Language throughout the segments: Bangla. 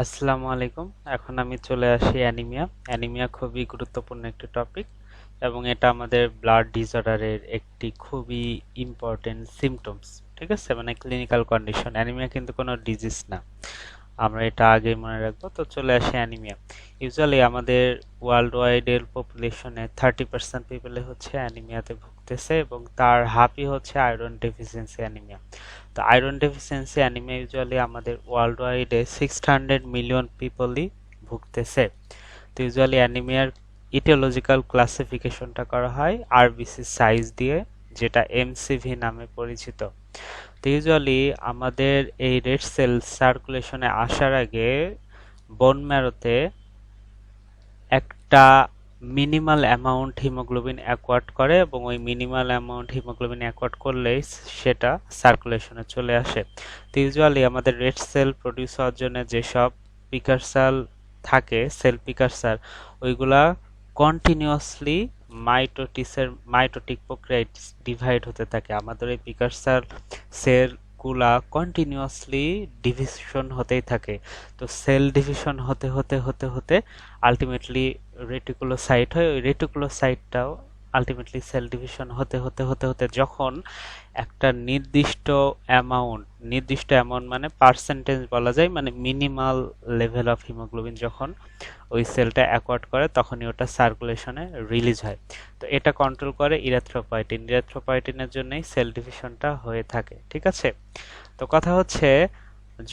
আসসালামু আলাইকুম। এখন আমি চলে আসি অ্যানিমিয়া। অ্যানিমিয়া খুবই গুরুত্বপূর্ণ একটি টপিক এবং এটা আমাদের ব্লাড ডিসঅর্ডারের একটি খুবই ইম্পর্টেন্ট সিম্পটমস। ঠিক আছে, মানে ক্লিনিক্যাল কন্ডিশন। অ্যানিমিয়া কিন্তু কোনো ডিজিজ না, আমরা এটা আগে মনে রাখবো। তো চলে আসি অ্যানিমিয়া। ইউজুয়ালি আমাদের ওয়ার্ল্ড ওয়াইড এর পপুলেশনে 30% পিপলে হচ্ছে অ্যানিমিয়াতে ভুগতেছে এবং তার হাফই হচ্ছে আয়রন ডেফিসিয়েন্সি অ্যানিমিয়া। তো আয়রন ডেফিসিয়েন্সি অ্যানিমিয়া ইউজুয়ালি আমাদের ওয়ার্ল্ড ওয়াইডে 600 মিলিয়ন পিপলই ভুগতেছে। তো ইউজুয়ালি অ্যানিমিয়ার ইটিওলজিক্যাল ক্লাসিফিকেশনটা করা হয় আরবিসি সাইজ দিয়ে, যেটা এমসিভি নামে পরিচিত। তো ইউজুয়ালি আমাদের এই রেড সেল সার্কুলেশনে আসার আগে বোন ম্যারোতে একটা মিনিমাল অ্যামাউন্ট হিমোগ্লোবিন অ্যাকোয়ার্ড করে এবং ওই মিনিমাল অ্যামাউন্ট হিমোগ্লোবিন অ্যাকোয়ার্ড করলেই সেটা সার্কুলেশনে চলে আসে। তো ইউজুয়ালি আমাদের রেড সেল প্রডিউস হওয়ার জন্য যেসব প্রিকারসার থাকে, সেল প্রিকারসার, ওইগুলা কন্টিনিউয়াসলি মাইটোটিক প্রক্রিয়ায় ডিভাইড হতে থাকে। আমাদের এই প্রিকারসার সেল গুলা কন্টিনিউয়াসলি ডিভিশন হতেই থাকে। তো সেল ডিভিশন হতে হতে হতে হতে আলটিমেটলি রেটিকুলোসাইট হয়। ওই রেটিকুলোসাইটটাও আলটিমেটলি সেল ডিভিশন হতে হতে হতে হতে যখন একটা নির্দিষ্ট অ্যামাউন্ট মানে পার্সেন্টেজ বলা যায়, মানে মিনিমাল লেভেল অফ হিমোগ্লোবিন যখন ওই সেলটা অ্যাকোয়ার্ড করে তখনই ওটা সার্কুলেশনে রিলিজ হয়। তো এটা কন্ট্রোল করে ইরিথ্রোপয়েটিন। ইরিথ্রোপয়েটিনের জন্যই সেল ডিভিশনটা হয়ে থাকে। ঠিক আছে, তো কথা হচ্ছে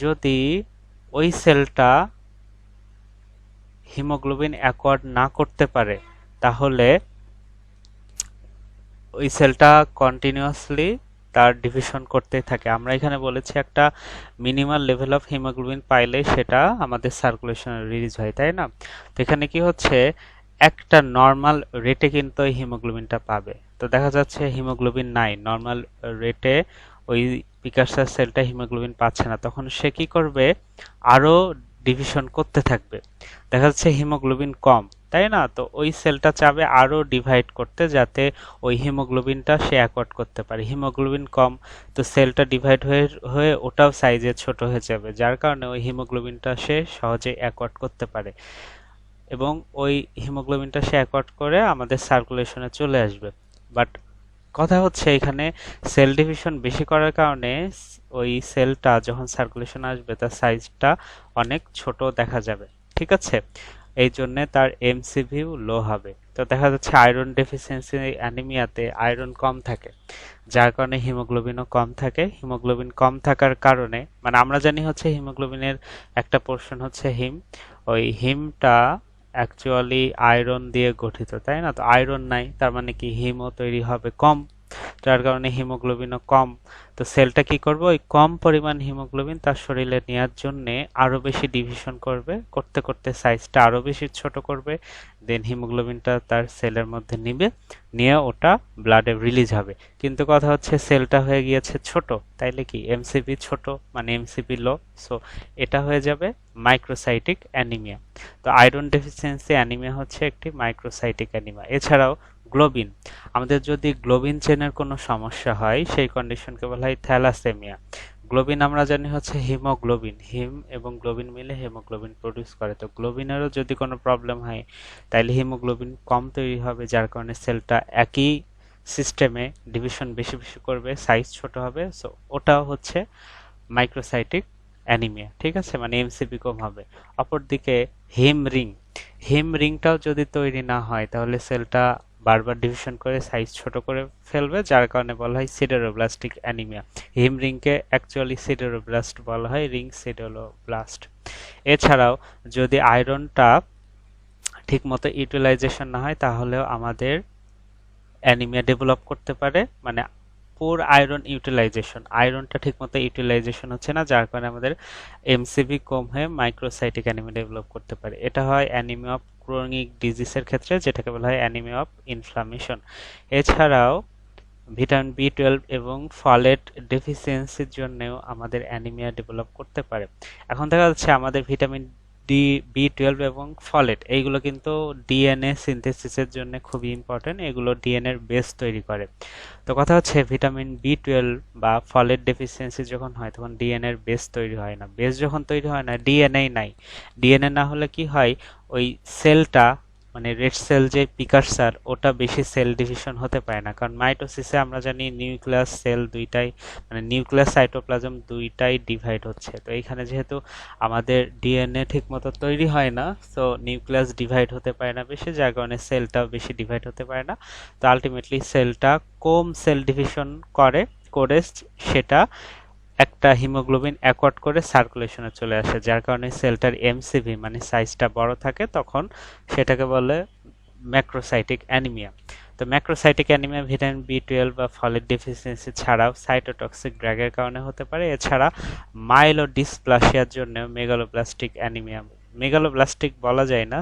যদি ওই সেলটা হিমোগ্লোবিন অ্যাকোয়ার্ড না করতে পারে তাহলে ওই সেলটা কন্টিনিউয়াসলি তার ডিভিশন করতেই থাকে। আমরা এখানে বলেছি একটা মিনিমাল লেভেল অফ হিমোগ্লোবিন পাইলে সেটা আমাদের সার্কুলেশনে রিলিজ হয়, তাই না? তো এখানে কি হচ্ছে, একটা নর্মাল রেটে কিন্তু ওই হিমোগ্লোবিনটা পাবে। তো দেখা যাচ্ছে হিমোগ্লোবিন নাই, নর্মাল রেটে ওই প্রিকারসার সেলটা হিমোগ্লোবিন পাচ্ছে না, তখন সে কি করবে, আরো ডিভিশন করতে থাকবে। দেখা যাচ্ছে হিমোগ্লোবিন কম, তাই না? তো ওই সেলটা চাবে আরো ডিভাইড করতে যাতে ওই হিমোগ্লোবিনটা সে অ্যাকোয়ার্ড করতে পারে। হিমোগ্লোবিন কম, তো সেলটা ডিভাইড হয়ে হয়ে ওটাও সাইজে ছোট হয়ে যাবে, যার কারণে ওই হিমোগ্লোবিনটা সে সহজে অ্যাকোয়ার্ড করতে পারে এবং ওই হিমোগ্লোবিনটা সে অ্যাকোয়ার্ড করে আমাদের সার্কুলেশনে চলে আসবে। বাট কথা হচ্ছে এখানে সেল ডিভিশন বেশি করার কারণে ওই সেলটা যখন সার্কুলেশন আসবে তার সাইজটা অনেক ছোট দেখা যাবে। ঠিক আছে, এই জন্য তার এমসিভিউ লো হবে। তো দেখা যাচ্ছে আয়রন ডেফিসিয়েন্সি অ্যানিমিয়াতে আয়রন কম থাকে, যার কারণে হিমোগ্লোবিনও কম থাকে। হিমোগ্লোবিন কম থাকার কারণে, মানে আমরা জানি হচ্ছে হিমোগ্লোবিনের একটা পোর্শন হচ্ছে হিম, ওই হিমটা অ্যাকচুয়ালি আয়রন দিয়ে গঠিত, তাই না? তো আয়রন নাই, তার মানে কি হিমও তৈরি হবে কম, যার কারণে হিমোগ্লোবিনও কম। তো সেলটা কি করবে, ওই কম পরিমাণ হিমোগ্লোবিন তার শরীরে নেওয়ার জন্য আরো বেশি ডিভিশন করবে, করতে করতে সাইজটা আরো বেশি ছোট করবে, দেন হিমোগ্লোবিনটা তার সেলের মধ্যে নিবে, নিয়ে ওটা ব্লাডে রিলিজ হবে। কিন্তু কথা হচ্ছে সেলটা হয়ে গিয়েছে ছোট, তাইলে কি এমসিপি ছোট, মানে এমসিপি লো। সো এটা হয়ে যাবে মাইক্রোসাইটিক অ্যানিমিয়া। তো আয়রন ডেফিসিয়েন্সি অ্যানিমিয়া হচ্ছে একটি মাইক্রোসাইটিক অ্যানিমিয়া। এছাড়াও গ্লোবিন, আমাদের যদি গ্লোবিন চেনের কোনো সমস্যা হয় সেই কন্ডিশনকে বলা হয় থ্যালাসেমিয়া। গ্লোবিন আমরা জানি হচ্ছে হিমোগ্লোবিন, হিম এবং গ্লোবিন মিলে হিমোগ্লোবিন প্রডিউস করে। তো গ্লোবিনেরও যদি কোনো প্রবলেম হয় তাইলে হিমোগ্লোবিন কম তৈরি হবে, যার কারণে সেলটা একই সিস্টেমে ডিভিশন বেশি বেশি করবে, সাইজ ছোট হবে। সো ওটাও হচ্ছে মাইক্রোসাইটিক অ্যানিমিয়া। ঠিক আছে, মানে এমসিপি কম হবে। অপরদিকে হিম রিং, হিম রিংটাও যদি তৈরি না হয় তাহলে সেলটা বারবার ডিভিশন করে সাইজ ছোট করে ফেলবে, যার কারণে বলা হয় সিডেরোব্লাস্টিক অ্যানিমিয়া। হিম রিংকে অ্যাকচুয়ালি সিডেরোব্লাস্ট বলা হয়, রিং সিডেরোব্লাস্ট। এছাড়াও যদি আয়রনটা ঠিকমতো ইউটিলাইজেশন না হয় তাহলেও আমাদের অ্যানিমিয়া ডেভেলপ করতে পারে, মানে পুর আয়রন ইউটিলাইজেশন, আয়রনটা ঠিকমতো ইউটিলাইজেশন হচ্ছে না, যার কারণে আমাদের এমসিভি কম হয়ে মাইক্রোসাইটিক অ্যানিমিয়া ডেভেলপ করতে পারে। এটা হয় অ্যানিমিয়া অফ ক্রনিক ডিজিজের ক্ষেত্রে, যেটাকে বলা হয় অ্যানিমিয়া অফ ইনফ্লামেশন। এছাড়াও ভিটামিন বি 12 এবং ফলেট ডেফিসিয়েন্সির জন্যও আমাদের অ্যানিমিয়া ডেভেলপ করতে পারে। এখন দেখা যাচ্ছে আমাদের ভিটামিন বি টুয়েলভ এবং ফলেট এইগুলো কিন্তু ডিএনএ সিনথেসিসের জন্য খুবই ইম্পর্টেন্ট, এগুলো ডিএনএ এর বেস তৈরি করে। তো কথা হচ্ছে ভিটামিন বি টুয়েলভ বা ফলেট ডেফিসিয়েন্সি যখন হয় তখন ডিএনএ এর বেস তৈরি হয় না, বেস যখন তৈরি হয় না ডিএনএ নাই, ডিএনএ না হলে কি হয় ওই সেলটা মানে রেড সেল যে পিকারসার ওটা বেশি সেল ডিভিশন হতে পারে না, কারণ মাইটোসিসে আমরা জানি নিউক্লিয়াস সেল দুইটাই মানে নিউক্লিয়াস সাইটোপ্লাজম দুইটাই ডিভাইড হচ্ছে। তো এইখানে যেহেতু আমাদের ডিএনএ ঠিক মতো তৈরি হয় না, সো নিউক্লিয়াস ডিভাইড হতে পারে না বেশি, যার কারণে সেলটাও বেশি ডিভাইড হতে পারে না। তো আলটিমেটলি সেলটা কম সেল ডিভিশন করে সেটা একটা হিমোগ্লোবিন অ্যাকর্ড করে সার্কুলেশনে চলে আসে, যার কারণে সেলটার এমসিভি মানে সাইজটা বড় থাকে, তখন সেটাকে বলে ম্যাক্রোসাইটিক অ্যানিমিয়া। তো macrocytic anaemia vitamin B twelve বা ফলেট ডেফিসিয়েন্সি ছাড়াও সাইটোটক্সিক ড্রাগের কারণে হতে পারে। এছাড়া মাইলোডিসপ্লাসিয়ার জন্য মেগালোব্লাস্টিক অ্যানিমিয়া, মেগালোব্লাস্টিক বলা যায় না,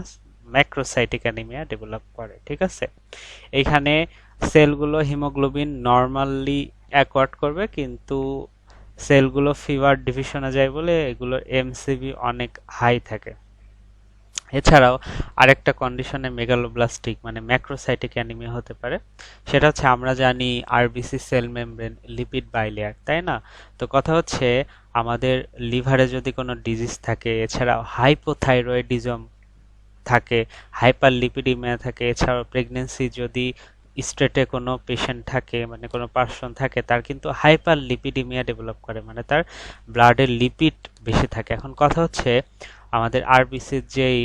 ম্যাক্রোসাইটিক অ্যানিমিয়া ডেভেলপ করে। ঠিক আছে, এইখানে সেলগুলো হিমোগ্লোবিন নর্মালি অ্যাকোয়ার্ড করবে, কিন্তু সেলগুলো ফিভার ডিভিশনে যায় বলে এগুলোর এমসিভি অনেক হাই থাকে। এছাড়াও আরেকটা কন্ডিশনে মেগালোব্লাস্টিক মানে ম্যাক্রোসাইটিক অ্যানিমিয়া হতে পারে, সেটা হচ্ছে আমরা জানি RBC cell membrane lipid bilayer, তাই না? তো কথা হচ্ছে আমাদের লিভারে যদি কোনো ডিজিজ থাকে, এছাড়াও হাইপোথাইরয়েডিজম থাকে, হাইপারলিপিডিমিয়া থাকে, এছাড়াও প্রেগন্যান্সি যদি স্টেটে কোনো পেশেন্ট থাকে মানে কোনো পার্সন থাকে তার কিন্তু হাইপারলিপিডিমিয়া ডেভেলপ করে, মানে তার ব্লাডের লিপিড বেশি থাকে। এখন কথা হচ্ছে আমাদের আরবিসির যেই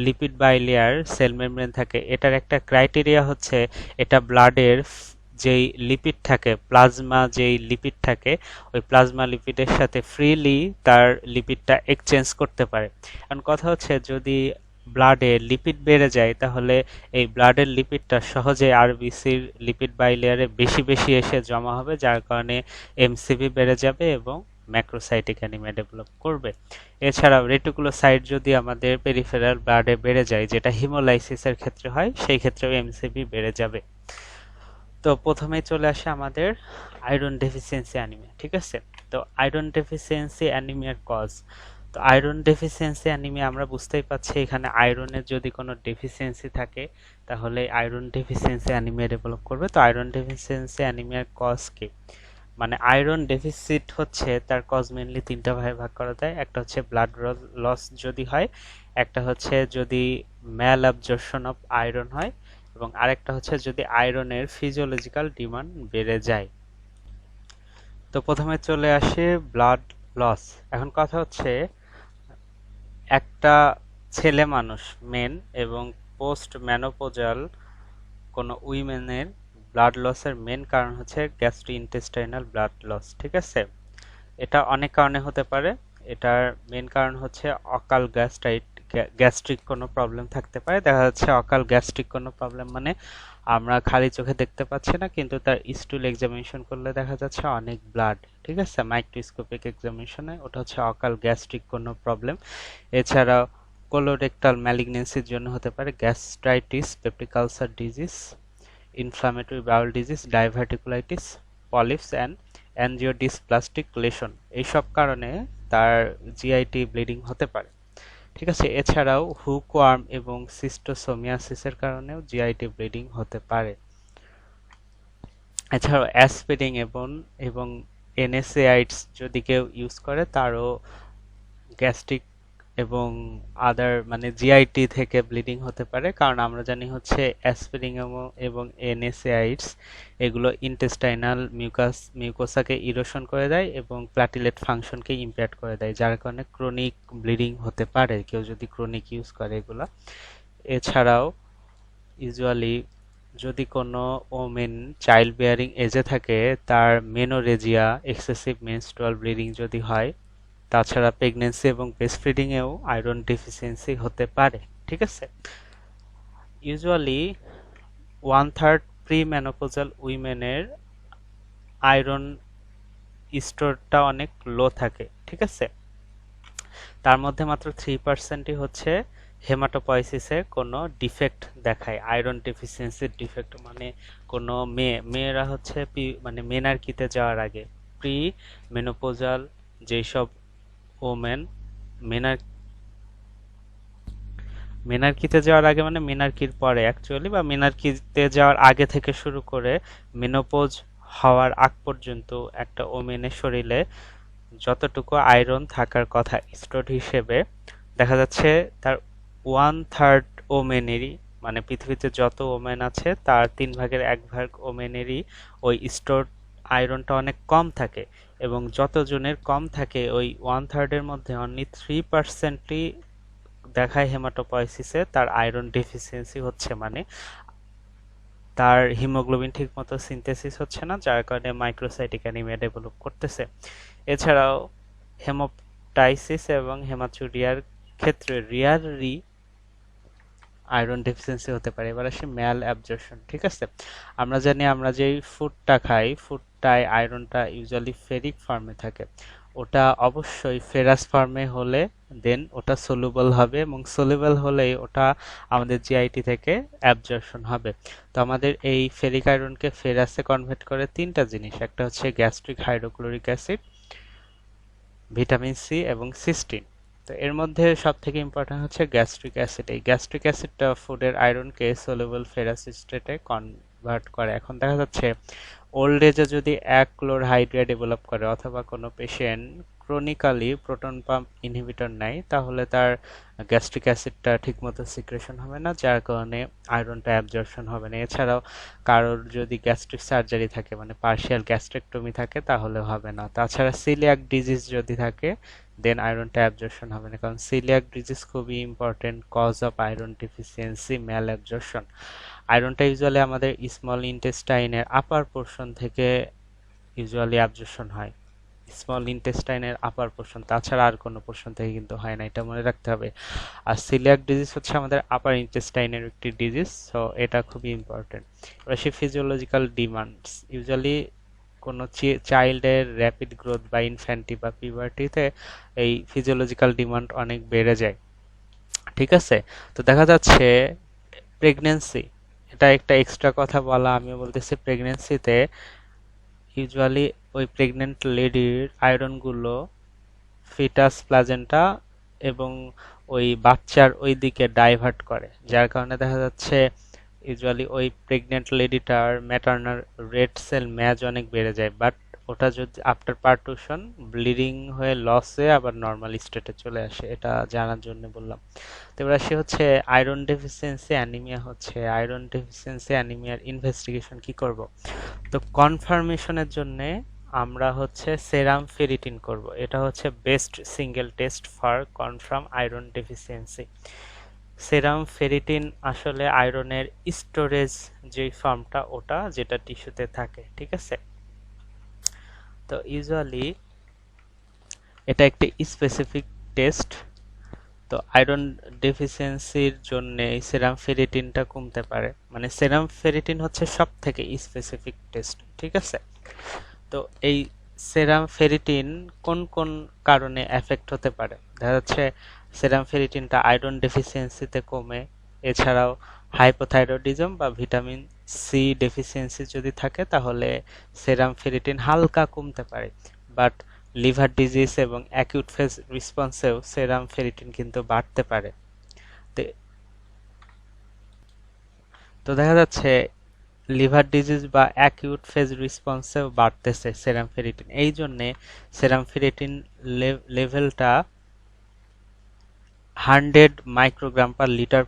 লিপিড বাইলেয়ার সেল মেমব্রেন থাকে এটার একটা ক্রাইটেরিয়া হচ্ছে এটা ব্লাডের যেই লিপিড থাকে প্লাজমা যেই লিপিড থাকে ওই প্লাজমা লিপিডের সাথে ফ্রিলি তার লিপিডটা এক্সচেঞ্জ করতে পারে। এখন কথা হচ্ছে যদি ব্লাডে লিপিড বেড়ে যায় তাহলে এই ব্লাডের লিপিডটা সহজে আরবিসির লিপিড বাইলেয়ারে বেশি বেশি এসে জমা হবে, যার কারণে এমসিভি বেড়ে যাবে এবং ম্যাক্রোসাইটিক অ্যানিমিয়া ডেভেলপ করবে। এছাড়াও রেটিকুলোসাইট যদি আমাদের পেরিফেরাল ব্লাডে বেড়ে যায়, যেটা হিমোলাইসিসের ক্ষেত্রে হয়, সেই ক্ষেত্রেও এমসিভি বেড়ে যাবে। তো প্রথমেই চলে আসে আমাদের আয়রন ডেফিসিয়েন্সি অ্যানিমিয়া। ঠিক আছে, তো আয়রন ডেফিসিয়েন্সি অ্যানিমিয়ার কজ, তো আয়রন ডেফিসিয়েন্সি অ্যানিমিয়া আমরা বুঝতেই পারছি এখানে আয়রনের যদি কোনো ডেফিসিয়েন্সি থাকে তাহলে আয়রন ডেফিসিয়েন্সি অ্যানিমিয়া ডেভেলপ করবে। তো আয়রন ডেফিসিয়েন্সি অ্যানিমিয়ার কজ কি, মানে আয়রন ডেফিসিট হচ্ছে তার কজ মেইনলি তিনটা ভাগে ভাগ করা যায়। একটা হচ্ছে ব্লাড লস যদি হয়, একটা হচ্ছে যদি ম্যাল অ্যাবজর্পশন অফ আয়রন হয়, এবং আরেকটা হচ্ছে যদি আয়রনের ফিজিওলজিক্যাল ডিমান্ড বেড়ে যায়। তো প্রথমে চলে আসে ব্লাড লস। এখন কথা হচ্ছে একটা ছেলে মানুষ মেন এবং পোস্ট ম্যানোপজাল কোনো উইমেনের ব্লাড লসের মেন কারণ হচ্ছে গ্যাস্ট্রোইন্টেস্টাইনাল ব্লাড লস। ঠিক আছে, এটা অনেক কারণে হতে পারে। এটার মেন কারণ হচ্ছে অকাল গ্যাস্ট্রিক কোনো প্রবলেম থাকতে পারে। দেখা যাচ্ছে অকাল গ্যাস্ট্রিক কোনো প্রবলেম মানে আমরা খালি চোখে দেখতে পাচ্ছি না, কিন্তু তার স্টুল এক্সামিনেশন করলে দেখা যাচ্ছে অনেক ব্লাড। ঠিক আছে, মাইক্রোস্কোপিক এক্সামিনেশনে ওটা হচ্ছে অকাল গ্যাস্ট্রিক কোনো প্রবলেম। এছাড়া কোলোরেক্টাল ম্যালিগনেন্সির জন্য হতে পারে gastritis, peptic ulcer disease, inflammatory bowel disease, diverticulitis, polyps and angiodysplastic lesion, এইসব কারণে তার জিআইটি ব্লিডিং হতে পারে। ঠিক আছে, এছাড়াও হুকওয়ার্ম এবং সিস্টোসোমিয়াসিসের কারণেও জিআইটি ব্লিডিং হতে পারে। এছাড়াও অ্যাসপিরিন এবং এনএসএআইডস যদি কেউ ইউজ করে তারও গ্যাস্ট্রিক এবং আদার মানে জিআইটি থেকে ব্লিডিং হতে পারে, কারণ আমরা জানি হচ্ছে অ্যাসপিরিন এবং এনএসএআইডস এগুলো ইন্টেস্টাইনাল মিউকোসাকে ইরোশন করে দেয় এবং প্লাটিলেট ফাংশনকে ইম্প্যাক্ট করে দেয়, যার কারণে ক্রনিক ব্লিডিং হতে পারে কেউ যদি ক্রনিক ইউজ করে এগুলা। এছাড়াও ইউজুয়ালি যদি কোনো ওমেন চাইল্ড বিয়ারিং এজে থাকে তার মেনোরেজিয়া এক্সেসিভ মেনস্ট্রুয়াল ব্লিডিং যদি হয়, তাছাড়া প্রেগন্যান্সি এবং ব্রেস্ট ফিডিং এও আয়রন ডেফিসিয়েন্সি হতে পারে। ঠিক আছে, ইউজুয়ালি 1/3 প্রি মেনোপজাল উইমেনের আয়রন স্টোরটা অনেক লো থাকে। ঠিক আছে, তার মধ্যে মাত্র 3%ই হচ্ছে হেমাটোপয়েসিসের কোনো ডিফেক্ট দেখায়, আয়রন ডেফিসিয়েন্সির ডিফেক্ট মানে কোনো মেয়েরা হচ্ছে মানে মেনার্কিতে যাওয়ার আগে প্রি মেনোপজাল যেসব ওমেন মেনার মেনার্কিতে যাওয়ার আগে মানে মেনার্কির পরে অ্যাকচুয়ালি, বা মেনার্কিতে যাওয়ার আগে থেকে শুরু করে মেনোপজ হওয়ার আগ পর্যন্ত একটা ওমেনের শরীরে যতটুকু আয়রন থাকার কথা স্টোরড হিসেবে, দেখা যাচ্ছে তার 1/3 ওমেনেরই, মানে পৃথিবীতে যত ওমেন আছে তার 3/1 ওমেনেরই ওই স্টোরড আয়রনটা অনেক কম থাকে, এবং যতজনের কম থাকে ওই 1/3 এর মধ্যে অনলি 3%ই দেখায় হেমাটোপয়েসিসে তার আয়রন ডেফিসিয়েন্সি হচ্ছে, মানে তার হিমোগ্লোবিন ঠিকমতো সিনথেসিস হচ্ছে না, যার কারণে মাইক্রোসাইটিক অ্যানিমিয়া ডেভেলপ করতেছে। এছাড়াও হেমোপটাইসিস এবং হেমাচুরিয়ার ক্ষেত্রে রিয়ারলি আয়রন ডেফিসিয়েন্সি হতে পারে। এবার আসি ম্যাল অ্যাবজর্পশন। ঠিক আছে, আমরা জানি আমরা যেই ফুডটা খাই ফুডটায় আয়রনটা ইউজুয়ালি ফেরিক ফর্মে থাকে, ওটা অবশ্যই ফেরাস ফর্মে হলে দেন ওটা সলুবল হবে, এবং সলুবল হলেই ওটা আমাদের জিআইটি থেকে অ্যাবজর্পশন হবে। তো আমাদের এই ফেরিক আয়রনকে ফেরাসে কনভার্ট করে তিনটা জিনিস, একটা হচ্ছে gastric hydrochloric acid, vitamin C এবং সিস্টিন। তো এর মধ্যে সব থেকে ইম্পর্টেন্ট হচ্ছে গ্যাস্ট্রিক অ্যাসিড। এই গ্যাস্ট্রিক অ্যাসিডটা ফুডের আয়রনকে সলিউবল ফেরাস স্টেটে কনভার্ট করে। এখন দেখা যাচ্ছে ওল্ড এজে যদি এক ক্লোরহাইড্রিয়া ডেভেলপ করে অথবা কোনো patient chronically proton pump inhibitor নেয়, তাহলে তার গ্যাস্ট্রিক অ্যাসিডটা ঠিকমতো সিক্রেশন হবে না, যার কারণে আয়রনটা অ্যাবজর্পশন হবে না। এছাড়াও কারোর যদি গ্যাস্ট্রিক সার্জারি থাকে, মানে পার্শিয়াল গ্যাস্ট্রেক্টমি থাকে, তাহলে হবে না। তাছাড়া সিলিয়াক ডিজিজ যদি থাকে দেন আয়রনটা অ্যাবজর্পশন হবে না, কারণ সিলিয়াক ডিজিজ খুবই important cause of iron deficiency malabsorption. আয়রনটা ইউজুয়ালি আমাদের স্মল ইন্টেস্টাইনের আপার পোর্শন থেকে ইউজুয়ালি অ্যাবজর্পশন হয়, স্মল ইন্টেস্টাইনের আপার পোর্শন, তাছাড়া আর কোনো পোর্শন থেকে কিন্তু হয় না, এটা মনে রাখতে হবে। আর সিলিয়াক ডিজিজ হচ্ছে আমাদের আপার ইন্টেস্টাইনের একটি ডিজিজ, সো এটা খুবই ইম্পর্টেন্ট। এবার সে ফিজিওলজিক্যাল ডিমান্ডস, ইউজুয়ালি কোনো চাইল্ডের র্যাপিড গ্রোথ বা ইনফ্যান্টি বা পিউবার্টিতে এই ফিজিওলজিক্যাল ডিমান্ড অনেক বেড়ে যায়। ঠিক আছে, তো দেখা যাচ্ছে প্রেগনেন্সি, এটা একটা এক্সট্রা কথা বলা, আমি বলতেছি প্রেগনেন্সিতে ইউজুয়ালি ওই প্রেগনেন্ট লেডির আয়রনগুলো ফিটাস প্লাজেন্টা এবং ওই বাচ্চার ওই দিকে ডাইভার্ট করে, যার কারণে দেখা যাচ্ছে ইউজুয়ালি ওই প্রেগনেন্ট লেডিটার ম্যাটার্নাল রেড সেল ম্যাচ অনেক বেড়ে যায়, বাট ওটা যদি আফটার পার্টুশন ব্লিডিং হয়ে লস হয়ে আবার নর্মাল স্টেটে চলে আসে, এটা জানার জন্য বললাম। তো এবার সে হচ্ছে আয়রন ডেফিসিয়েন্সি অ্যানিমিয়া, হচ্ছে আয়রন ডেফিসিয়েন্সি অ্যানিমিয়ার ইনভেস্টিগেশন কি করব। তো কনফার্মেশনের জন্য আমরা হচ্ছে সেরাম ফেরিটিন করব, এটা হচ্ছে best single test for confirm iron deficiency. Serum ferritin আসলে আয়রনের স্টোরেজ যেই ফর্মটা ওটা, যেটা টিস্যুতে থাকে। ঠিক আছে, তো ইউজুয়ালি এটা একটি স্পেসিফিক টেস্ট। তো আয়রন ডেফিসিয়েন্সির জন্য এই সেরাম ফেরিটিনটা কমতে পারে, মানে সেরাম ফেরিটিন হচ্ছে সব থেকে স্পেসিফিক টেস্ট। ঠিক আছে, তো এই সেরাম ফেরিটিন কোন কোন কারণে এফেক্ট হতে পারে, দেখা যাচ্ছে সেরাম ফেরিটিনটা আয়রন ডেফিসিয়েন্সিতে কমে, এছাড়াও হাইপোথাইরয়েডিজম বা ভিটামিন সি ডেফিসিয়েন্সি যদি থাকে তাহলে সেরাম ফেরিটিন হালকা কমতে পারে, বাট লিভার ডিজিজ এবং অ্যাকিউট ফেজ রেসপন্সেও সেরাম ফেরিটিন কিন্তু বাড়তে পারে। তো দেখা যাচ্ছে লিভার ডিজিজ বা অ্যাকিউট ফেজ রেসপন্সেও বাড়তেছে সেরাম ফেরিটিন, এই জন্যে সেরাম ফেরিটিন লেভেলটা 100 মাইক্রোগ্রাম পার লিটার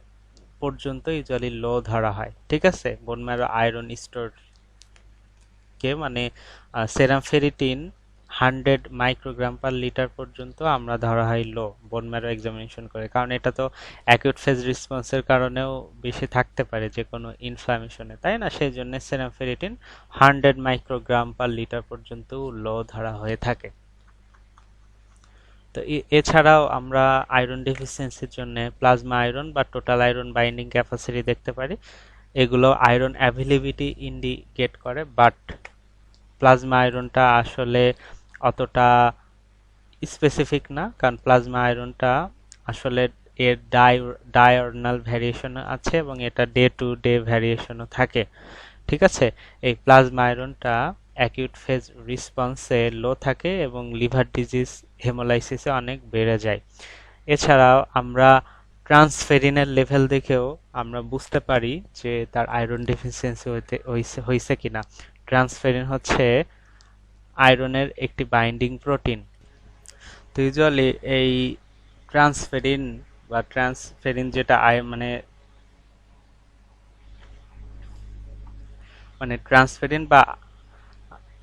পর্যন্ত ইউজুয়ালি লো ধরা হয়। ঠিক আছে, বোন ম্যারো আয়রন স্টোর কে, মানে serum ferritin 100 microgram per litre পর্যন্ত আমরা ধরা হয় লো বোন ম্যারো এক্সামিনেশন করে, কারণ এটা তো অ্যাকিউট ফেজ রেসপন্সের কারণেও বেশি থাকতে পারে যে কোনো ইনফ্লামেশনে, তাই না? সেই জন্য serum ferritin 100 microgram per litre পর্যন্ত লো ধরা হয়ে থাকে। তো এছাড়াও আমরা আয়রন ডেফিসিয়েন্সির জন্য প্লাজমা আয়রন বা টোটাল আয়রন বাইন্ডিং ক্যাপাসিটি দেখতে পারি, এগুলো আয়রন অ্যাভেলেবিলিটি ইন্ডিকেট করে, বাট প্লাজমা আয়রনটা আসলে অতটা স্পেসিফিক না, কারণ প্লাজমা আয়রনটা আসলে এর ডায়ার্নাল ভ্যারিয়েশন আছে এবং এটা ডে টু ডে ভ্যারিয়েশনও থাকে। ঠিক আছে, এই প্লাজমা আয়রনটা অ্যাকিউট ফেজ রেসপন্সে লো থাকে এবং লিভার ডিজিজ হেমোলাইসিসে অনেক বেড়ে যায়। এছাড়াও আমরা ট্রান্সফেরিনের লেভেল দেখেও আমরা বুঝতে পারি যে তার আয়রন ডেফিসিয়েন্সি হয়েছে কিনা। ট্রান্সফেরিন হচ্ছে আয়রনের একটি বাইন্ডিং প্রোটিন। তো ইউজুয়ালি এই ট্রান্সফেরিন ট্রান্সফেরিন যেটা মানে ট্রান্সফেরিন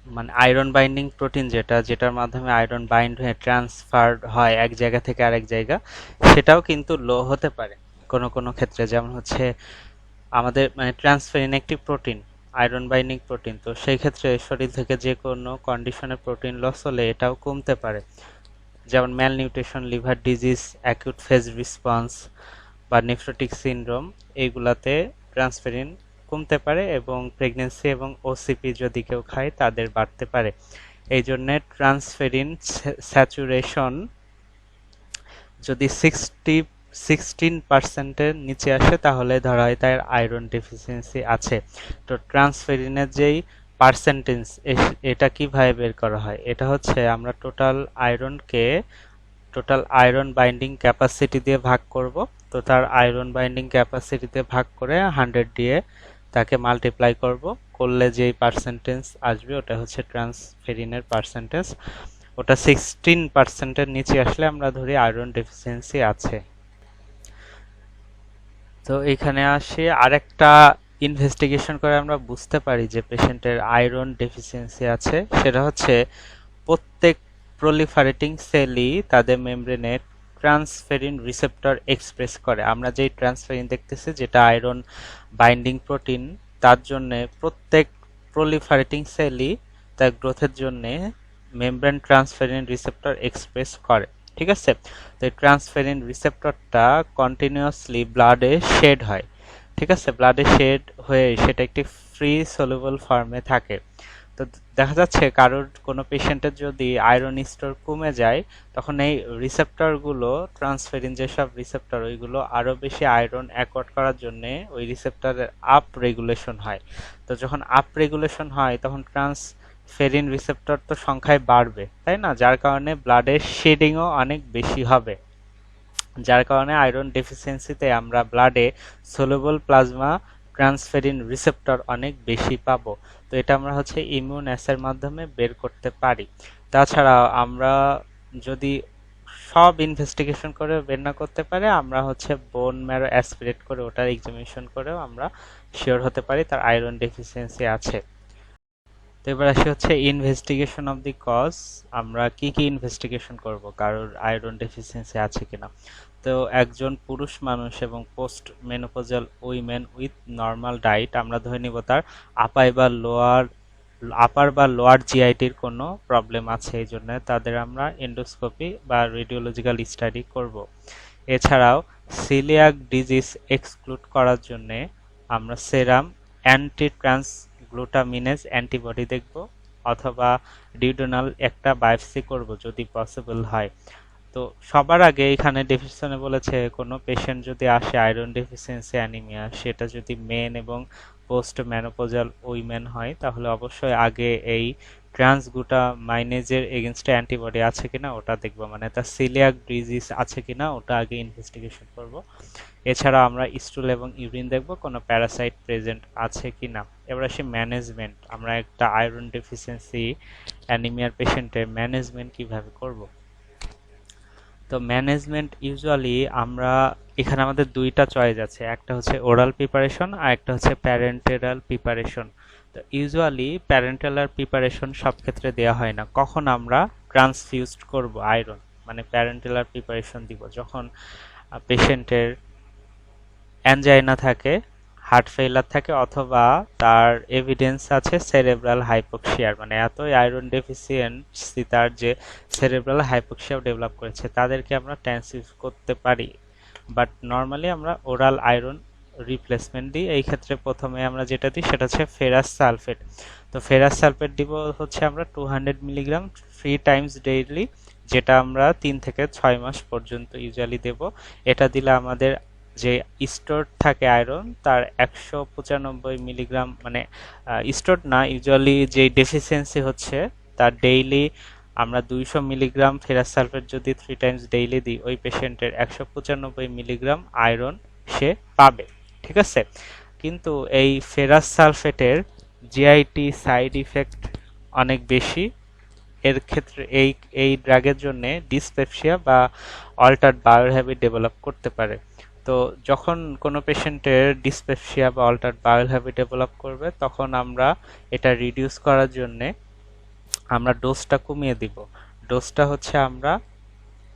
মানে আয়রন বাইন্ডিং প্রোটিন যেটার মাধ্যমে আয়রন বাইন্ড হয়ে ট্রান্সফারড হয় এক জায়গা থেকে আরেক জায়গা, সেটাও কিন্তু লো হতে পারে কোনো কোনো ক্ষেত্রে। যেমন হচ্ছে আমাদের মানে ট্রান্সফেরিন একটি প্রোটিন, আয়রন বাইন্ডিং প্রোটিন, তো সেই ক্ষেত্রে শরীর থেকে যে কোনো কন্ডিশনে প্রোটিন লস হলে এটাও কমতে পারে। যেমন malnutrition, liver disease, acute phase response বা নেফ্রোটিক সিনড্রোম, এইগুলাতে ট্রান্সফেরিন কমতে পারে এবং প্রেগন্যান্সি এবং ওসিপি যদি কেউ খায় তাদের বাড়তে পারে। এই জন্য ট্রান্সফেরিন স্যাচুরেশন যদি 16% নিচে আসে তাহলে ধরা হয় তার আয়রন ডেফিসিয়েন্সি আছে। তো ট্রান্সফেরিনের যেই পার্সেন্টেজ, এটা কিভাবে বের করা হয়? এটা হচ্ছে আমরা টোটাল আয়রন বাইন্ডিং ক্যাপাসিটি দিয়ে ভাগ করব। তো তার আয়রন বাইন্ডিং ক্যাপাসিটিতে ভাগ করে 100 দিয়ে তাকে মাল্টিপ্লাই করলে যেই পার্সেন্টেজ আসবে ওটা হচ্ছে ট্রান্সফেরিনের পার্সেন্টেজ। ওটা 16%-এর নিচে আসলে আমরা ধরি আয়রন ডেফিসিয়েন্সি আছে। তো এখানে আসি আরেকটা ইনভেস্টিগেশন করে আমরা বুঝতে পারি যে পেশেন্টের আয়রন ডেফিসিয়েন্সি আছে। সেটা হচ্ছে প্রত্যেক প্রলিফারেটিং সেলই তাদের মেমব্রেনে ট্রান্সফেরিন রিসেপ্টর এক্সপ্রেস করে। আমরা যেই ট্রান্সফেরিন দেখতেছি যেটা আয়রন বাইন্ডিং প্রোটিন, তার জন্য প্রত্যেক প্রলিফারেটিং সেলই তার গ্রোথের জন্য মেমব্রেন ট্রান্সফেরিন রিসেপ্টর এক্সপ্রেস করে। ঠিক আছে? তো এই ট্রান্সফেরিন রিসেপ্টরটা কন্টিনিউয়াসলি ব্লাডে শেড হয়। ঠিক আছে? ব্লাডে শেড হয়ে সেটা একটি ফ্রি সলিউবল ফর্মে থাকে। তো দেখা যাচ্ছে কারোর কোনো পেশেন্টের যদি আয়রন স্টোর কমে যায়, তখন এই রিসেপ্টরগুলো ট্রান্সফেরিন যেসব রিসেপ্টর ওইগুলো আরও বেশি আয়রন অ্যাকর্ড করার জন্যে ওই রিসেপ্টরের আপ রেগুলেশন হয়। তো যখন আপ রেগুলেশন হয় তখন ট্রান্সফেরিন রিসেপ্টর তো সংখ্যায় বাড়বে, তাই না? যার কারণে ব্লাডের শেডিংও অনেক বেশি হবে। যার কারণে আয়রন ডেফিসিয়েন্সিতে আমরা ব্লাডে সলিউবল প্লাজমা ট্রান্সফেরিন রিসেপ্টর অনেক বেশি পাবো। তো এটা আমরা হচ্ছে ইমিউন অ্যাসের মাধ্যমে বের করতে পারি। তাছাড়া আমরা যদি সব ইনভেস্টিগেশন করে বের না করতে পারে, আমরা হচ্ছে বোন ম্যারো অ্যাসপিরেট করে ওটার এক্সামিনেশন করেও আমরা শিওর হতে পারি তার আয়রন ডেফিসিয়েন্সি আছে। তো এবার আসি হচ্ছে ইনভেস্টিগেশন অফ দি কজ। আমরা কি কি ইনভেস্টিগেশন করব কারোর আয়রন ডেফিসিয়েন্সি আছে কিনা। তো একজন পুরুষ মানুষ এবং post menopausal women with normal diet, আমরা ধরে নিব তার আপার বা লোয়ার জিআইটির কোনো প্রবলেম আছে, এই জন্য তাদের আমরা এন্ডোস্কোপি বা রেডিওলজিক্যাল স্টাডি করব। এছাড়াও সিলিয়াক ডিজিজ এক্সক্লুড করার জন্য আমরা সেরাম অ্যান্টি ট্রান্সগ্লুটামিনেজ অ্যান্টিবডি দেখব, অথবা ডিউডোনাল একটা বায়োপসি করব যদি পসিবল হয়। তো সবার আগে এখানে ডেফিনেশনে বলেছে কোনো পেশেন্ট যদি আসে আয়রন ডেফিসিয়েন্সি অ্যানিমিয়া, সেটা যদি মেন এবং পোস্ট মেনোপজাল উইমেন হয়, তাহলে অবশ্যই আগে এই ট্রান্সগ্লুটামাইনেজের এগেনস্টে অ্যান্টিবডি আছে কিনা ওটা দেখব, মানে তার সিলিয়াক ডিজিজ আছে কিনা ওটা আগে ইনভেস্টিগেশন করব। এছাড়া আমরা স্টুল এবং ইউরিন দেখব কোনো প্যারাসাইট প্রেজেন্ট আছে কিনা। এবার আসি ম্যানেজমেন্ট। আমরা একটা আয়রন ডেফিসিয়েন্সি অ্যানিমিয়ার পেশেন্টের ম্যানেজমেন্ট কিভাবে করব। তো ম্যানেজমেন্ট ইউজুয়ালি আমরা এখানে আমাদের দুইটা চয়েস আছে, একটা হচ্ছে ওরাল প্রিপারেশন আর একটা হচ্ছে প্যারেন্টেরাল প্রিপারেশন। তো ইউজুয়ালি প্যারেন্টেরাল প্রিপারেশন সব ক্ষেত্রে দেওয়া হয় না। কখন আমরা ট্রান্সফিউজড করব আয়রন, মানে প্যারেন্টেরাল প্রিপারেশন দিব যখন পেশেন্টের অ্যানজাইনা থাকে, হার্ট ফেইলার থাকে, অথবা তার এভিডেন্স আছে সেরেব্রাল হাইপোক্সিয়ার, মানে এতই আয়রন ডেফিসিয়েন্সি তার যে সেরেব্রাল হাইপোক্সিয়াও ডেভেলপ করেছে, তাদেরকে আমরা ট্রান্সফিউজ করতে পারি। বাট নর্মালি আমরা ওরাল আয়রন রিপ্লেসমেন্ট দিই। এই ক্ষেত্রে প্রথমে আমরা যেটা দিই সেটা হচ্ছে ফেরাস সালফেট। তো ফেরাস সালফেট দিব হচ্ছে আমরা 200 মিলিগ্রাম 3 টাইমস ডেইলি, যেটা আমরা 3 থেকে 6 মাস পর্যন্ত ইউজুয়ালি দেব। এটা দিলে আমাদের যে স্টোর থাকে আয়রন তার 195 মিলিগ্রাম, মানে স্টোর না, ইউজুয়ালি যে ডেফিসিয়েন্সি হচ্ছে তার ডেইলি আমরা 200 মিলিগ্রাম ফেরাস সালফেট যদি 3 টাইমস ডেইলি দিই, ওই পেশেন্টের 195 মিলিগ্রাম আয়রন সে পাবে। ঠিক আছে, কিন্তু এই ফেরাস সালফেটের জিআইটি সাইড ইফেক্ট অনেক বেশি। এর ক্ষেত্রে এই এই ড্রাগের জন্য ডিসপেপসিয়া বা অল্টারড বায়োল হ্যাবিট ডেভেলপ করতে পারে। তো যখন কোনো পেশেন্টের ডিসপেপসিয়া বা অল্টারড বায়োল হ্যাবিট ডেভেলপ করবে, তখন আমরা এটা রিডিউস করার জন্য আমরা ডোজটা কমিয়ে দিব। ডোজটা হচ্ছে আমরা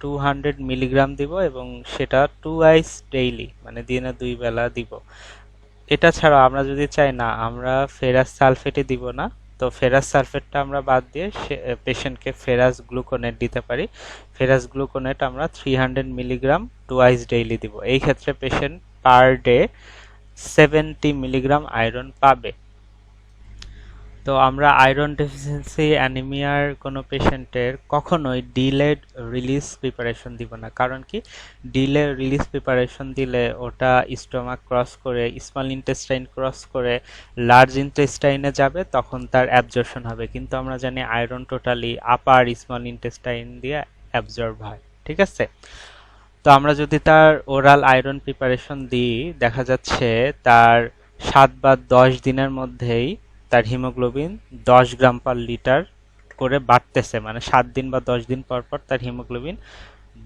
200 মিলিগ্রাম দিব এবং সেটা 2 ডেইলি, মানে দিনে 2 বেলা দিব। এটা ছাড়া আমরা যদি চাই না আমরা ফেরাস সালফেটে দিব না, তো ফেরাস সালফেটটা আমরা বাদ দিয়ে পেশেন্টকে ফেরাস গ্লুকোনেট দিতে পারি। ফেরাস গ্লুকোনেট আমরা 300 মিলিগ্রাম 2 ডেইলি দিব। এই ক্ষেত্রে patient per day 70 milligram iron পাবে। তো আমরা আয়রন ডেফিসিয়েন্সি অ্যানিমিয়ার কোনো পেশেন্টের কখনোই ডিলেড রিলিজ প্রিপারেশন দিব না। কারণ কি, ডিলে রিলিজ প্রিপারেশন দিলে ওটা স্টোমাক ক্রস করে, স্মল ইন্টেস্টাইন ক্রস করে লার্জ ইন্টেস্টাইনে যাবে, তখন তার অ্যাবজর্পশন হবে। কিন্তু আমরা জানি আয়রন টোটালি আপার স্মল ইন্টেস্টাইন দিয়ে অ্যাবজর্ব হয়। ঠিক আছে, তো আমরা যদি তার ওরাল আয়রন প্রিপারেশন দিই, দেখা যাচ্ছে তার 7 বা 10 দিনের মধ্যেই তার হিমোগ্লোবিন 10 গ্রাম পার লিটার করে বাড়তেছে। মানে 7 দিন বা 10 দিন পর পর তার হিমোগ্লোবিন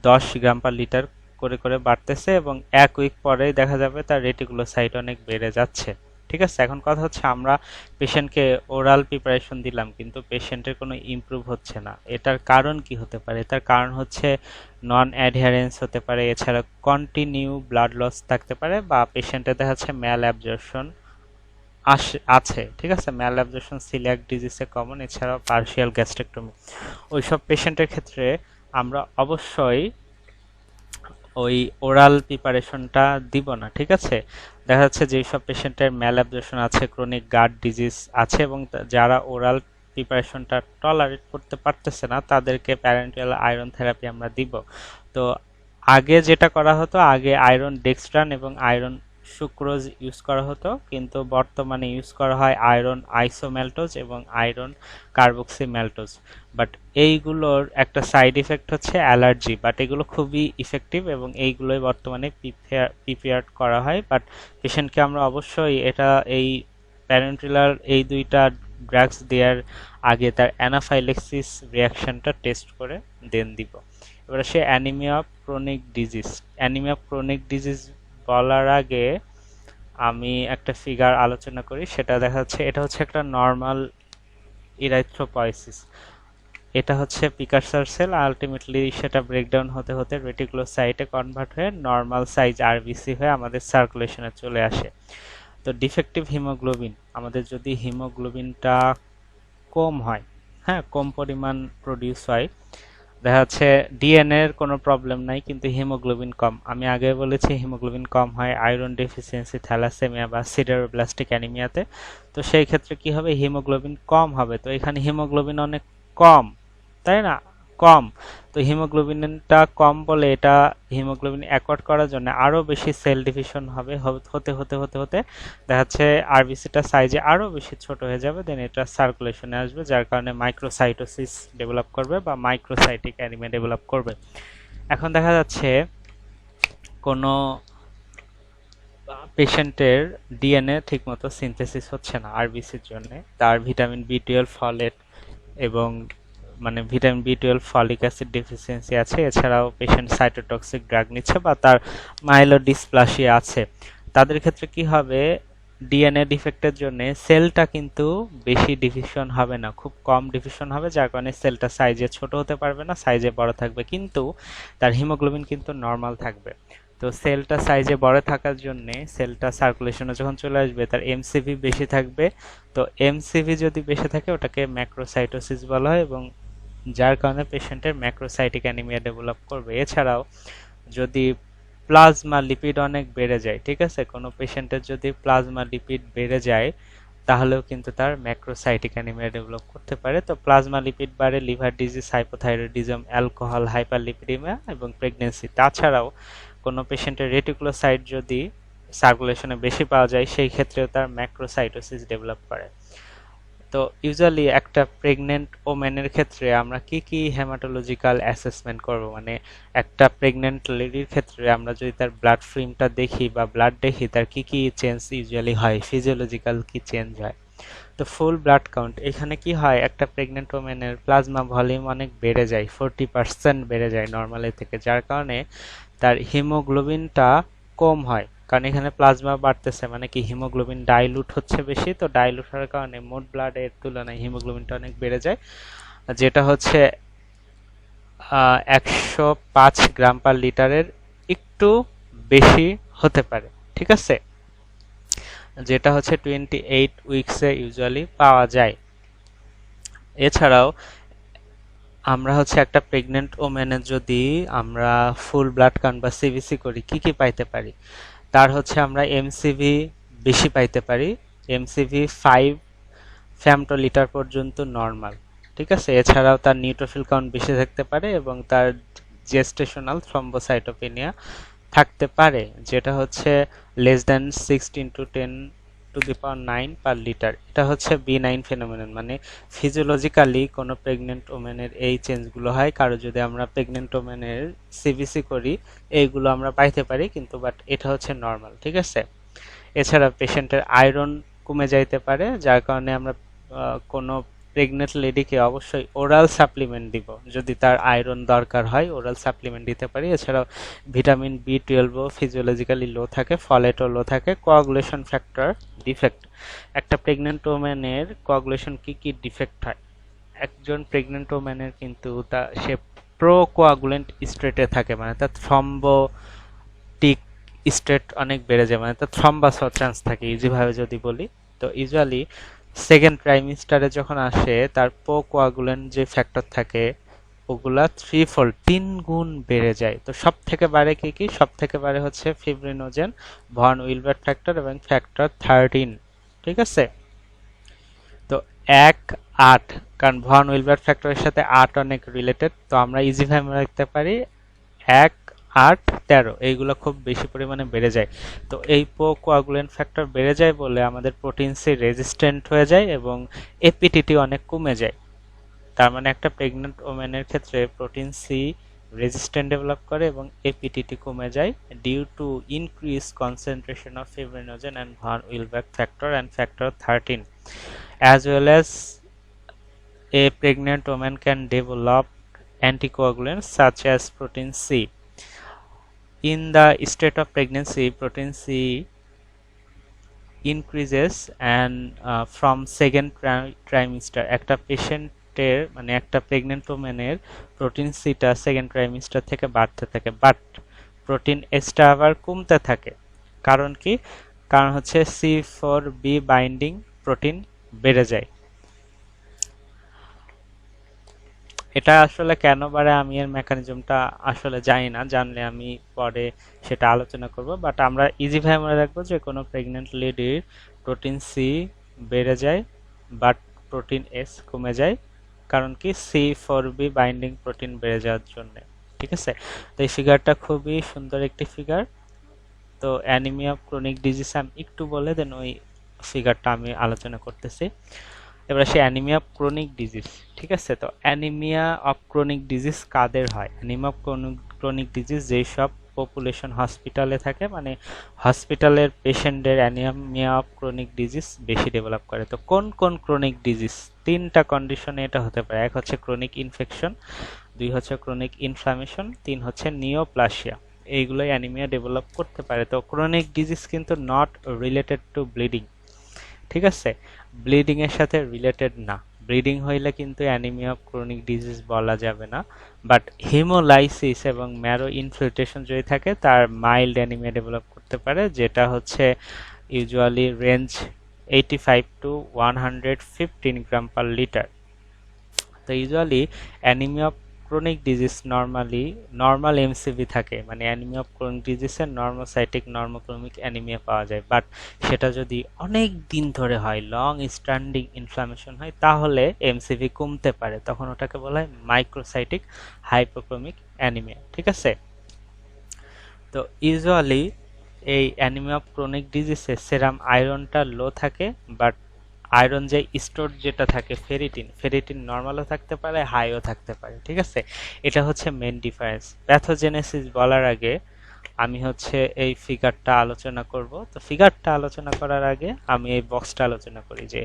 10 গ্রাম পার লিটার করে করে বাড়তেছে এবং 1 উইক পরেই দেখা যাবে তার রেটিকুলোসাইট অনেক বেড়ে যাচ্ছে। ঠিক আছে, এখন কথা হচ্ছে আমরা পেশেন্টকে ওরাল প্রিপারেশন দিলাম কিন্তু পেশেন্টের কোনো ইমপ্রুভ হচ্ছে না। এটার কারণ কি হতে পারে? এটার কারণ হচ্ছে নন অ্যাডহারেন্স হতে পারে, এছাড়া কন্টিনিউ ব্লাড লস থাকতে পারে, বা পেশেন্টের দেখা যাচ্ছে ম্যাল অ্যাবজর্পশন আছে। ঠিক আছে, ম্যাল অ্যাবজর্পশন সিলিয়াক ডিজিজে কমন, এছাড়াও পার্শিয়াল গ্যাস্ট্রেক্টমি। ওইসব পেশেন্টের ক্ষেত্রে আমরা অবশ্যই ওই ওরাল প্রিপারেশনটা দিব না। ঠিক আছে, দেখা যাচ্ছে যেই সব পেশেন্টের ম্যাল অ্যাবজর্পশন আছে, ক্রনিক গাট ডিজিজ আছে এবং যারা ওরাল প্রিপারেশনটা টলারেট করতে পারতেছে না, তাদেরকে প্যারেন্টাল আয়রন থেরাপি আমরা দিব। তো আগে যেটা করা হতো, আগে আয়রন ডেক্সট্রান এবং আয়রন সুক্রোজ ইউজ করা হতো, কিন্তু বর্তমানে ইউজ করা হয় আয়রন আইসোম্যালটোজ এবং আয়রন কার্বক্সিম্যালটোজ। বাট এইগুলোর একটা সাইড ইফেক্ট হচ্ছে অ্যালার্জি, বাট এগুলো খুবই ইফেক্টিভ এবং এইগুলোই বর্তমানে প্রিপেয়ার করা হয়। বাট পেশেন্টকে আমরা অবশ্যই এটা এই প্যারেন্টিলার এই দুইটা ড্রাগস দেওয়ার আগে তার অ্যানাফাইলেক্সিস রিয়াকশনটা টেস্ট করে দেন দিব। এবার সে anaemia chronic disease. Anaemia chronic disease বলার আগে আমি একটা ফিগার আলোচনা করি। সেটা দেখা যাচ্ছে এটা হচ্ছে একটা নর্মাল ইরাইথ্রোপয়েসিস। এটা হচ্ছে প্রিকারসর সেল, আলটিমেটলি সেটা ব্রেকডাউন হতে হতে রেটিকুলোসাইটে কনভার্ট হয়ে নর্মাল সাইজ আরবিসি হয়ে আমাদের সার্কুলেশনে চলে আসে। তো ডিফেক্টিভ হিমোগ্লোবিন, আমাদের যদি হিমোগ্লোবিনটা কম হয়, হ্যাঁ, কম পরিমাণ প্রডিউস হয়, দেখা যাচ্ছে ডিএনএ এর কোনো প্রবলেম নাই কিন্তু হিমোগ্লোবিন কম। আমি আগে বলেছি হিমোগ্লোবিন কম হয় আয়রন ডেফিসিয়েন্সি, থ্যালাসেমিয়া বা সিডারোব্লাস্টিক অ্যানিমিয়াতে। তো সেই ক্ষেত্রে কি হবে, হিমোগ্লোবিন কম হবে। তো এখানে হিমোগ্লোবিন অনেক কম, তাই না, কম। তো হিমোগ্লোবিনটা কম বলে এটা হিমোগ্লোবিন অ্যাকোয়ার্ড করার জন্য আরো বেশি সেল ডিভিশন হবে, হতে হতে হতে হতে দেখা যাচ্ছে আরবিসিটা সাইজে আরো বেশি ছোট হয়ে যাবে, দেন এটা সার্কুলেশনে আসবে, যার কারণে মাইক্রোসাইটোসিস ডেভেলপ করবে বা মাইক্রোসাইটিক অ্যানিমিয়া ডেভেলপ করবে। এখন দেখা যাচ্ছে কোনো পেশেন্টের ডিএনএ ঠিকমতো সিনথেসিস হচ্ছে না আরবিসির জন্য, তার ভিটামিন বি12 ফলেট এবং মানে ভিটামিন বি12 ফলিক অ্যাসিড ডেফিসিয়েন্সি আছে, এছাড়াও পেশেন্ট সাইটোটক্সিক ড্রাগ নিচ্ছে বা তার মাইলোডিসপ্লাসিয়া আছে। তাদের ক্ষেত্রে কি হবে, ডিএনএ ডিফেক্টের জন্য সেলটা কিন্তু বেশি ডিভিশন হবে না, খুব কম ডিভিশন হবে, যার কারণে সেলটা সাইজে ছোট হতে পারবে না, সাইজে বড় থাকবে, কিন্তু তার হিমোগ্লোবিন কিন্তু নর্মাল থাকবে। তো সেলটা সাইজে বড় থাকার জন্য সেলটা সার্কুলেশনে যখন চলে আসবে তার এমসিভি বেশি থাকবে। তো এমসিভি যদি বেশি থাকে ওটাকে ম্যাক্রোসাইটোসিস বলা হয় এবং যার কারণে পেশেন্টের ম্যাক্রোসাইটিক অ্যানিমিয়া ডেভেলপ করবে। এছাড়াও যদি প্লাজমা লিপিড অনেক বেড়ে যায়, ঠিক আছে, কোনো পেশেন্টের যদি প্লাজমা লিপিড বেড়ে যায় তাহলেও কিন্তু তার ম্যাক্রোসাইটিক অ্যানিমিয়া ডেভেলপ করতে পারে। তো প্লাজমা লিপিড বাড়ে লিভার ডিজিজ, হাইপোথাইরয়েডিজম, অ্যালকোহল, হাইপারলিপিডিমিয়া এবং প্রেগন্যান্সি। তাছাড়াও কোনো পেশেন্টের রেটিকুলোসাইট যদি সার্কুলেশনে বেশি পাওয়া যায় সেই ক্ষেত্রেও তার ম্যাক্রোসাইটোসিস ডেভেলপ করে। তো ইউজুয়ালি একটা প্রেগনেন্ট ওমেনের ক্ষেত্রে আমরা কি কি হেমাটোলজিক্যাল অ্যাসেসমেন্ট করব, মানে একটা প্রেগনেন্ট লেডির ক্ষেত্রে আমরা যদি তার ব্লাড ফিল্মটা দেখি বা ব্লাড দেখি, তার কি কি চেঞ্জ ইউজুয়ালি হয়, ফিজিওলজিক্যাল কি চেঞ্জ হয়। তো ফুল ব্লাড কাউন্ট, এখানে কি হয়, একটা প্রেগনেন্ট ওমেনের প্লাজমা ভলিউম অনেক বেড়ে যায়, 40% বেড়ে যায় নর্মালের থেকে, যার কারণে তার হিমোগ্লোবিনটা কম হয়। কারণ এখানে প্লাজমা বাড়তেছে মানে কি, হিমোগ্লোবিন ডাইলুট হচ্ছে বেশি, তো ডাইলুট হওয়ার কারণে মোট ব্লাডের তুলনায় হিমোগ্লোবিনটা অনেক বেড়ে যায়, যেটা হচ্ছে 105 গ্রাম/লিটারের একটু বেশি হতে পারে। ঠিক আছে, যেটা হচ্ছে 28 উইকসে ইউজুয়ালি পাওয়া যায়। এছাড়াও আমরা হচ্ছে একটা প্রেগনেন্ট ওমেনের যদি আমরা ফুল ব্লাড কাউন্ট বা সিবিসি করি, কি কি পাইতে পারি, তার হচ্ছে আমরা এমসিভি বেশি পাইতে পারি, এমসিভি 5 ফেমটোলিটার পর্যন্ত নর্মাল। ঠিক আছে, এছাড়াও তার নিউট্রোফিল কাউন্ট বেশি থাকতে পারে এবং তার জেস্টেশনাল থ্রম্বোসাইটোপেনিয়া থাকতে পারে, যেটা হচ্ছে less than 16 to 10⁹ এটা হচ্ছে B9 ফেনোমেনন, মানে ফিজিওলজিক্যালি কোনো প্রেগনেন্ট ওমেনের এই চেঞ্জগুলো হয়। কারো যদি আমরা প্রেগনেন্ট ওমেনের সিবিসি করি, এইগুলো আমরা পাইতে পারি, কিন্তু বাট এটা হচ্ছে নর্মাল। ঠিক আছে, এছাড়া পেশেন্টের আয়রন কমে যাইতে পারে, যার কারণে আমরা কোনো প্রেগনেন্ট লেডিকে অবশ্যই ওরাল সাপ্লিমেন্ট দিব, যদি তার আয়রন দরকার হয় ওরাল সাপ্লিমেন্ট দিতে পারি। এছাড়াও ভিটামিন B12ও ফিজিওলজিক্যালি লো থাকে, ফলেটও লো থাকে। কোয়াগুলেশন ফ্যাক্টর ডিফেক্ট, একটা প্রেগনেন্ট ওম্যানের কোয়াগুলেশন কি কি ডিফেক্ট হয়, একজন প্রেগনেন্ট ওম্যানের কিন্তু সে প্রো কোয়াগুলেন্ট স্টেটে থাকে, মানে তার থ্রম্বোটিক স্টেট অনেক বেড়ে যায়, মানে তার থ্রম্বাস হওয়ার চান্স থাকে ইজিভাবে যদি বলি। তো ইউজুয়ালি সেকেন্ড ট্রাইমিস্টারে যখন আসে, তার প্রো কোয়াগুলেন্ট যে ফ্যাক্টর থাকে ওগুলা 3-fold 3 গুণ বেড়ে যায়। তো সব থেকে বাড়ে কি কি, সব থেকে বাড়ে হচ্ছে ফিব্রিনোজেন, ভন উইলবার্ট ফ্যাক্টর এবং ফ্যাক্টর 13। ঠিক আছে, তো 1-8, কারণ ভন উইলবার্ট ফ্যাক্টরের সাথে 8 অনেক রিলেটেড, তো আমরা ইজিভাবে লিখতে পারি 1-8-13, এইগুলো খুব বেশি পরিমাণে বেড়ে যায়। তো এই কোয়াগুলেন্ট ফ্যাক্টর বেড়ে যায় বলে আমাদের প্রোটিন সি রেজিস্ট্যান্ট হয়ে যায় এবং এপিটিটি অনেক কমে যায়। তার মানে একটা প্রেগনেন্ট ওমেনের ক্ষেত্রে প্রোটিন সি রেজিস্ট্যান্ট ডেভেলপ করে এবং এপিটিটি কমে যায় due to increase concentration of fibrinogen and von Willebrand factor and factor 13, as well as a pregnant woman can develop anticoagulants such as protein C. In the state of pregnancy, protein C increases and from second trimester একটা পেশেন্টের মানে একটা প্রেগনেন্ট ওমেনের প্রোটিন সিটা সেকেন্ড ট্রাইমিস্টার থেকে বাড়তে থাকে, বাট প্রোটিন এসটা আবার কমতে থাকে। কারণ কি, কারণ হচ্ছে C4b বাইন্ডিং প্রোটিন বেড়ে যায়। এটা আসলে কেন বাড়ে আমি এর মেকানিজমটা আসলে জানি না, জানলে আমি পরে সেটা আলোচনা করব, বাট আমরা ইজিভাবে মনে রাখবো যে কোনো প্রেগনেন্ট লেডির প্রোটিন সি বেড়ে যায় বাট প্রোটিন এস কমে যায়, কারণ কি C4b বাইন্ডিং প্রোটিন বেড়ে যাওয়ার জন্য। ঠিক আছে, তো এই ফিগারটা খুবই সুন্দর একটি ফিগার। তো অ্যানিমিয়া অফ ক্রনিক ডিজিজ আমি একটু বলে দেন ওই ফিগারটা আমি আলোচনা করতেছি। এবার আসি অ্যানিমিয়া অফ ক্রনিক ডিজিজ। ঠিক আছে, তো অ্যানিমিয়া অফ ক্রনিক ডিজিজ কাদের হয়, অ্যানিমিয়া অফ ক্রনিক ডিজিজ যেই সব পপুলেশন হসপিটালে থাকে, মানে হসপিটালের পেশেন্টদের অ্যানিমিয়া অফ ক্রনিক ডিজিজ বেশি ডেভেলপ করে। তো কোন কোন ক্রনিক ডিজিজ, তিনটা কন্ডিশনে এটা হতে পারে, এক হচ্ছে ক্রনিক ইনফেকশন, দুই হচ্ছে ক্রনিক ইনফ্লামেশন, তিন হচ্ছে নিওপ্লাসিয়া, এইগুলোই অ্যানিমিয়া ডেভেলপ করতে পারে। তো ক্রনিক ডিজিজ কিন্তু নট রিলেটেড টু ব্লিডিং। ঠিক আছে, ব্লিডিং এর সাথে রিলেটেড না, ব্লিডিং হইলে কিন্তু অ্যানিমিয়া অফ ক্রনিক ডিজিজ বলা যাবে না, বাট হিমোলাইসিস এবং ম্যারো ইনফিল্ট্রেশন যদি থাকে তার মাইল্ড অ্যানিমিয়া ডেভেলপ করতে পারে, যেটা হচ্ছে ইউজুয়ালি রেঞ্জ 85 to 115 গ্রাম/লিটার। তো usually anaemia of chronic disease normal MCV থাকে, মানে অ্যানিমিয়া অফ ক্রনিক ডিজিজের নর্মোসাইটিক নর্মোক্রমিক অ্যানিমিয়া পাওয়া যায়, বাট সেটা যদি অনেক দিন ধরে হয়, লং স্ট্যান্ডিং ইনফ্লামেশন হয়, তাহলে এমসিভি কমতে পারে, তখন ওটাকে বলা হয় মাইক্রোসাইটিক হাইপোক্রমিক অ্যানিমিয়া। ঠিক আছে, তো ইউজুয়ালি এই অ্যানিমিয়া অফ ক্রনিক ডিজিজে সেরাম আয়রনটা লো থাকে, বাট আয়রন যে স্টোর যেটা থাকে ফেরিটিন, ফেরিটিন নর্মালও থাকতে পারে, হাইও থাকতে পারে। ঠিক আছে, এটা হচ্ছে মেন ডিফারেন্স। প্যাথোজেনেসিস বলার আগে আমি হচ্ছে এই ফিগারটা আলোচনা করব। তো ফিগারটা আলোচনা করার আগে আমি এই বক্সটা আলোচনা করি যে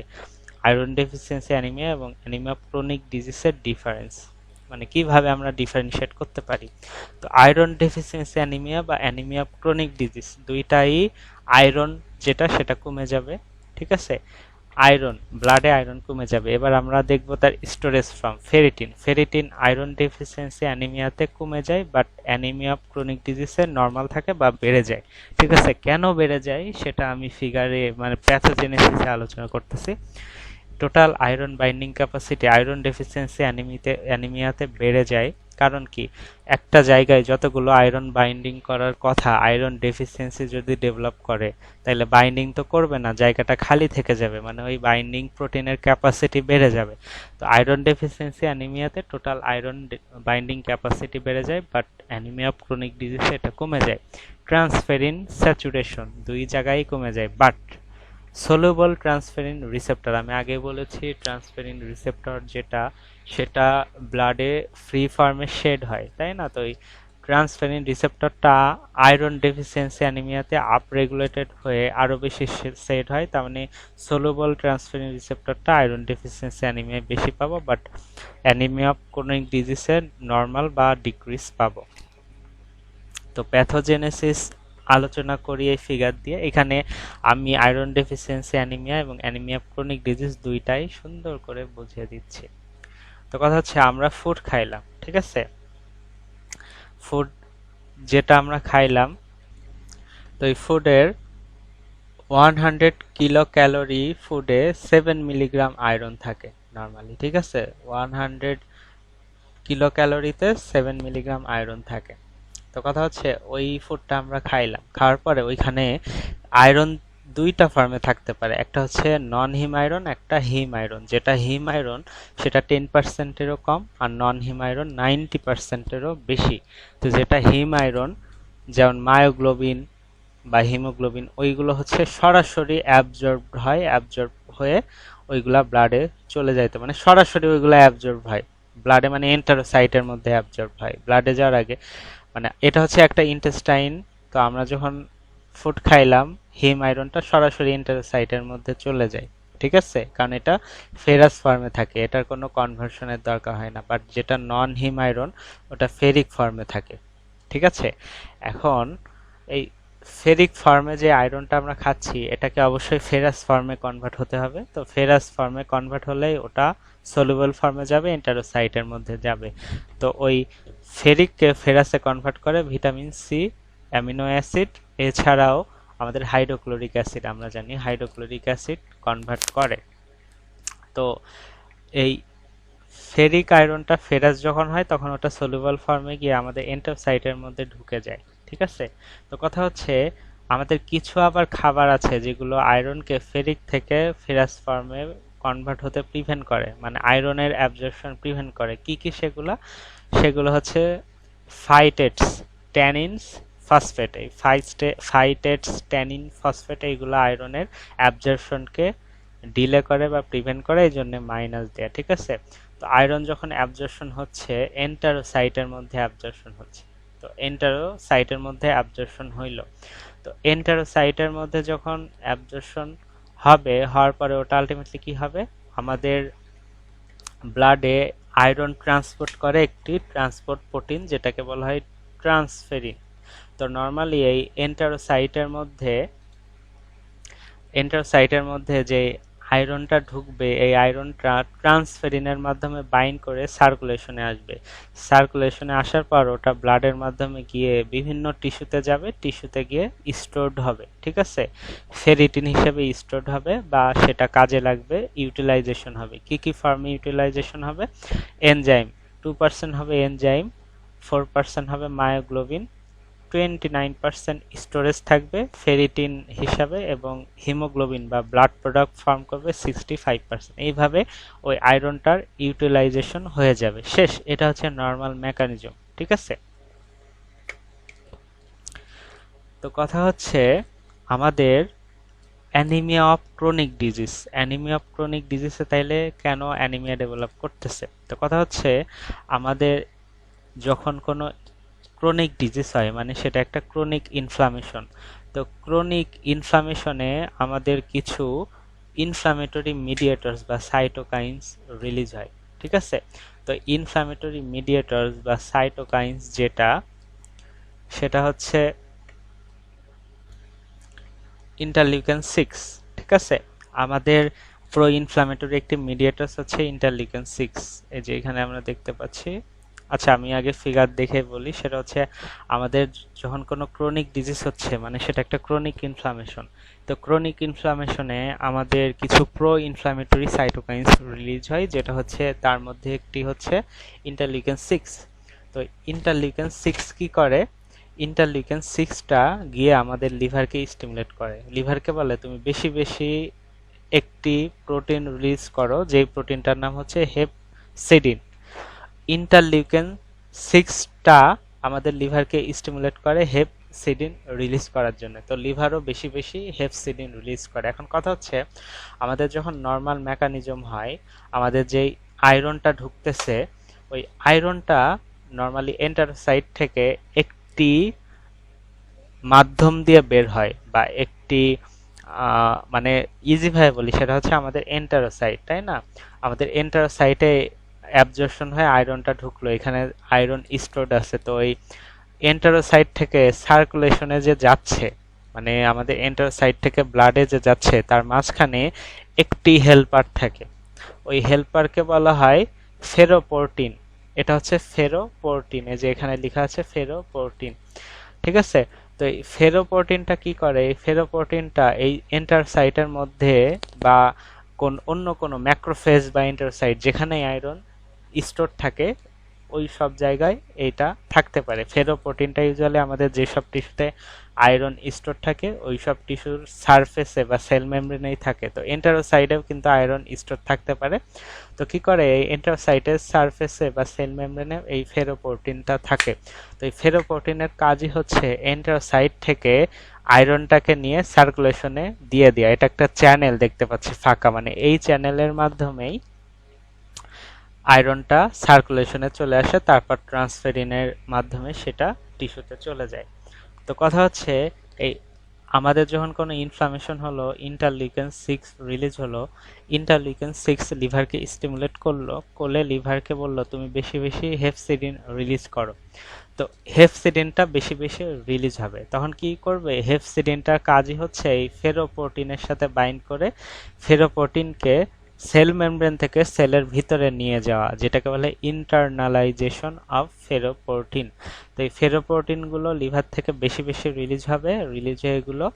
আয়রন ডেফিসিয়েন্সি অ্যানিমিয়া এবং অ্যানিমিয়া ক্রনিক ডিজিজের ডিফারেন্স, মানে কিভাবে আমরা ডিফারেন্সিয়েট করতে পারি। তো আয়রন ডেফিসিয়েন্সি অ্যানিমিয়া বা অ্যানিমিয়া ক্রনিক ডিজিজ দুইটাই আয়রন যেটা সেটা কমে যাবে। ঠিক আছে, আয়রন ব্লাডে আয়রন কমে যাবে। এবার আমরা দেখব তার storage form ferritin. Ferritin iron deficiency অ্যানিমিয়াতে কমে যায়, বাট অ্যানিমিয়া ক্রনিক ডিজিজে নর্মাল থাকে বা বেড়ে যায়। ঠিক আছে, কেন বেড়ে যায় সেটা আমি ফিগারে মানে প্যাথোজেনেসিসে আলোচনা করতেছি। Total iron binding capacity iron deficiency অ্যানিমিয়াতে বেড়ে যায়। কারণ কি, একটা জায়গায় যতগুলো আয়রন বাইন্ডিং করার কথা আয়রন ডেফিসিয়েন্সি যদি ডেভেলপ করে, তাহলে বাইন্ডিং তো করবে না, জায়গাটা খালি থেকে যাবে, মানে ওই বাইন্ডিং প্রোটিনের ক্যাপাসিটি বেড়ে যাবে। তো আয়রন ডেফিসিয়েন্সি অ্যানিমিয়াতে টোটাল আয়রন বাইন্ডিং ক্যাপাসিটি বেড়ে যায়, বাট অ্যানিমিয়া ক্রনিক ডিজিজে এটা কমে যায়। ট্রান্সফেরিন স্যাচুরেশন দুই জায়গায় কমে যায়, বাট সলিউবল ট্রান্সফেরিন রিসেপ্টর, আমি আগে বলেছি ট্রান্সফেরিন রিসেপ্টর যেটা সেটা ব্লাডে ফ্রি ফর্মে শেড হয়, তাই না? তো এই transferrin রিসেপ্টরটা iron deficiency অ্যানিমিয়াতে up regulated হয়ে আরো বেশি শেড হয়। তার মানে সলিউবল ট্রান্সফেরিন রিসেপ্টরটা আয়রন ডেফিসিয়েন্সি অ্যানিমিয়ায় বেশি পাবো, বাট অ্যানিমিয়া ক্রনিক ডিজিজে নর্মাল বা ডিক্রিজ পাবো। তো প্যাথোজেনেসিস আলোচনা করি এই ফিগার দিয়ে। এখানে আমি আয়রন ডেফিসিয়েন্সি অ্যানিমিয়া এবং অ্যানিমিয়া ক্রনিক ডিজিজ দুইটাই সুন্দর করে বুঝিয়ে দিচ্ছি। তো কথা হচ্ছে আমরা ফুড খাইলাম, ঠিক আছে, ফুড যেটা আমরা খাইলাম, তো এই ফুডের 100 কিলো ক্যালোরি ফুডে 7 মিলিগ্রাম আয়রন থাকে নর্মালি। ঠিক আছে, 100 কিলো ক্যালোরিতে 7 মিলিগ্রাম আয়রন থাকে। তো কথা হচ্ছে ওই ফুডটা আমরা খাইলাম, খাওয়ার পরে ওইখানে আয়রন দুইটা ফর্মে থাকতে পারে, একটা হচ্ছে নন হিম আয়রন, একটা হিম আয়রন। যেটা হিম আয়রন সেটা 10%-এরও কম, আর নন হিম আয়রন 90%-এরও বেশি। তো যেটা হিম আয়রন যেমন মায়োগ্লোবিন বা হিমোগ্লোবিন, ওইগুলো হচ্ছে সরাসরি অ্যাবজর্ব হয়ে ওইগুলা ব্লাডে চলে যাইতে, মানে সরাসরি ওইগুলা অ্যাবজর্ব হয় ব্লাডে, মানে এন্টারোসাইটের মধ্যে অ্যাবজর্ব হয় ব্লাডে যাওয়ার আগে। মানে এটা হচ্ছে একটা ইন্টেস্টাইন। তো আমরা যখন ফুড খাইলাম, হিম আয়রনটা সরাসরি ইন্টারোসাইটের মধ্যে চলে যায়। ঠিক আছে, কারণ এটা ফেরাস ফর্মে থাকে, এটার কোনো কনভার্সনের দরকার হয় না। বাট যেটা নন হিম আয়রন ওটা ফেরিক ফর্মে থাকে। ঠিক আছে, এখন এই ফেরিক ফর্মে যে আয়রনটা আমরা খাচ্ছি এটাকে অবশ্যই ফেরাস ফর্মে কনভার্ট হতে হবে। তো ফেরাস ফর্মে কনভার্ট হলেই ওটা সলিউবল ফর্মে যাবে, এন্টারোসাইটের মধ্যে যাবে। তো ওই ফেরিককে ফেরাসে কনভার্ট করে ভিটামিন সি, অ্যামিনো অ্যাসিড, এছাড়াও আমাদের হাইড্রোক্লোরিক অ্যাসিড, আমরা জানি হাইড্রোক্লোরিক অ্যাসিড কনভার্ট করে। তো এই ফেরিক আয়রনটা ফেরাস যখন হয় তখন ওটা সলিউবল ফর্মে গিয়ে আমাদের এন্টারোসাইটের মধ্যে ঢুকে যায়। ঠিক আছে, তো কথা হচ্ছে আমাদের কিছু আবার খাবার আছে যেগুলো আয়রনকে ফেরিক থেকে ফেরাস ফর্মে কনভার্ট হতে প্রিভেন্ট করে, মানে আয়রনের অ্যাবজর্পশন প্রিভেন্ট করে। কি কি সেগুলো? সেগুলো হচ্ছে ফাইটেটস, ট্যানিনস, ফসফেট। এই ফাইটেটস, ট্যানিন, ফসফেট এইগুলো আয়রনের অ্যাবজর্পশনকে ডিলে করে বা প্রিভেন্ট করে, এই জন্য মাইনাস দেয়া। ঠিক আছে, তো আয়রন যখন অ্যাবজর্পশন হচ্ছে এন্টারোসাইটের মধ্যে অ্যাবজর্পশন হচ্ছে, তো এন্টারোসাইটের মধ্যে অ্যাবজর্পশন হইল। তো এন্টারোসাইটের মধ্যে যখন অ্যাবজর্পশন হবে, হওয়ার পরে ওটা আলটিমেটলি কি হবে, আমাদের ব্লাডে আয়রন ট্রান্সপোর্ট করে একটি ট্রান্সপোর্ট প্রোটিন যেটাকে বলা হয় ট্রান্সফেরিন। তো নর্মালি এই এন্টারোসাইটের মধ্যে যে আয়রনটা ঢুকবে, এই আয়রনটা ট্রান্সফেরিনের মাধ্যমে বাইন্ড করে সার্কুলেশনে আসবে। সার্কুলেশনে আসার পর ওটা ব্লাডের মাধ্যমে গিয়ে বিভিন্ন টিস্যুতে যাবে, টিস্যুতে গিয়ে স্টোরড হবে। ঠিক আছে, ফেরিটিন হিসেবে স্টোরড হবে বা সেটা কাজে লাগবে, ইউটিলাইজেশন হবে। কি কি ফর্মে ইউটিলাইজেশন হবে? এনজাইম 2% হবে এনজাইম, 4% হবে মায়োগ্লোবিন, 29% স্টোরেজ থাকবে ফেরিটিন হিসাবে, এবং হিমোগ্লোবিন বা ব্লাড প্রোডাক্ট ফর্ম করবে 65%। এইভাবে ওই আয়রনটার ইউটিলাইজেশন হয়ে যাবে, শেষ। এটা হচ্ছে নর্মাল মেকানিজম। ঠিক আছে, তো কথা হচ্ছে আমাদের anaemia of chronic disease, anaemia of chronic ডিজিজে তাইলে কেন অ্যানিমিয়া ডেভেলপ করতেছে? তো কথা হচ্ছে আমাদের যখন কোনো ক্রনিক ডিজিজ হয় মানে সেটা একটা ক্রনিক ইনফ্লামেশন। তো ক্রনিক ইনফ্লামেশনে আমাদের কিছু ইনফ্লামেটরি মিডিয়েটরস বা সাইটোকাইনস রিলিজ হয়, ঠিক আছে? তো ইনফ্লামেটরি মিডিয়েটরস বা সাইটোকাইনস যেটা, সেটা হচ্ছে ইন্টারলিউকেন 6, ঠিক আছে? আমাদের প্রো ইনফ্লামেটরি একটি মিডিয়েটরস হচ্ছে ইন্টারলিউকেন 6, এই যে এখানে আমরা দেখতে পাচ্ছি। আচ্ছা, আমি আগে ফিগার দেখে বলি। সেটা হচ্ছে আমাদের যখন কোনো ক্রনিক ডিজিজ হচ্ছে মানে সেটা একটা ক্রনিক ইনফ্লামেশন। তো ক্রনিক ইনফ্লামেশনে আমাদের কিছু প্রো ইনফ্লামেটরি সাইটোকাইনস রিলিজ হয়, যেটা হচ্ছে তার মধ্যে একটি হচ্ছে ইন্টারলিউকেন 6। তো ইন্টারলিউকেন 6 কি করে? ইন্টারলিউকেন 6টা গিয়ে আমাদের লিভারকে স্টিমুলেট করে। লিভারকে বলে তুমি বেশি বেশি একটি প্রোটিন রিলিজ করো, যেই প্রোটিনটার নাম হচ্ছে হেপসিডিন। ইন্টারলিউকেন 6টা আমাদের লিভারকে স্টিমুলেট করে হেপসিডিন রিলিজ করার জন্য। তো লিভারও বেশি বেশি হেপসিডিন রিলিজ করে। এখন কথা হচ্ছে আমাদের যখন নর্মাল মেকানিজম হয়, আমাদের যেই আয়রনটা ঢুকতেছে, ওই আয়রনটা নর্মালি এন্টারোসাইট থেকে একটি মাধ্যম দিয়ে বের হয় বা একটি মানে ইজি ভাবে বলি, সেটা হচ্ছে আমাদের এন্টারোসাইট, তাই না? আমাদের এন্টারোসাইটে অ্যাবজর্পশন হয়ে আয়রনটা ঢুকলো, এখানে আয়রন স্টোরড আছে। তো ওই এন্টারোসাইট থেকে সার্কুলেশনে যে যাচ্ছে, মানে আমাদের এন্টারোসাইট থেকে ব্লাডে যে যাচ্ছে, তার মাঝখানে একটি হেল্পার থাকে। ওই হেল্পারকে বলা হয় ফেরোপোরটিন। এটা হচ্ছে ফেরোপোরটিন, এই যে এখানে লেখা আছে ফেরোপোরটিন, ঠিক আছে? তো এই ফেরোপোরটিনটা কি করে? এই ফেরোপোরটিনটা এই এন্টারসাইটের মধ্যে বা অন্য কোনো ম্যাক্রোফেজ বা এন্টারসাইট যেখানে আয়রন স্টোর থাকে, ওই সব জায়গায় এইটা থাকতে পারে। ফেরোপ্রোটিনটা ইউজুয়ালি আমাদের যেসব টিস্যুতে আয়রন স্টোর থাকে ওই সব টিস্যুর সারফেসে বা সেল মেমব্রেনেই থাকে। তো এন্টারোসাইটেও কিন্তু আয়রন স্টোর থাকতে পারে। তো কি করে? এই এন্টারোসাইটের সারফেসে বা সেল মেমব্রেনে এই ফেরোপ্রোটিনটা থাকে। তো এই ফেরোপ্রোটিনের কাজই হচ্ছে এন্টারোসাইট থেকে আয়রনটাকে নিয়ে সার্কুলেশনে দিয়ে দেওয়া। এটা একটা চ্যানেল দেখতে পাচ্ছি ফাঁকা, মানে এই চ্যানেলের মাধ্যমেই আয়রনটা সার্কুলেশনে চলে আসে, তারপর ট্রান্সফেরিনের মাধ্যমে সেটা টিস্যুতে চলে যায়। তো কথা হচ্ছে এই আমাদের যখন কোনো ইনফ্লামেশন হলো, ইন্টারলিউকেন 6 রিলিজ হলো, ইন্টারলিউকেন 6 লিভারকে স্টিমুলেট করলো, করলে লিভারকে বললো তুমি বেশি বেশি হেপসিডিন রিলিজ করো। তো হেপসিডিনটা বেশি বেশি রিলিজ হবে। তখন কি করবে? হেপসিডিনটার কাজই হচ্ছে এই ফেরোপ্রোটিনের সাথে বাইন্ড করে ফেরোপ্রোটিনকে সেল মেমব্রেন থেকে সেলের ভিতরে নিয়ে যাওয়া, যেটাকে বলে ইন্টারনালাইজেশন অফ ফেরোপ্রোটিন। তো এই ফেরোপ্রোটিনগুলো লিভার থেকে বেশি বেশি রিলিজ হবে, রিলিজ হয়ে এগুলো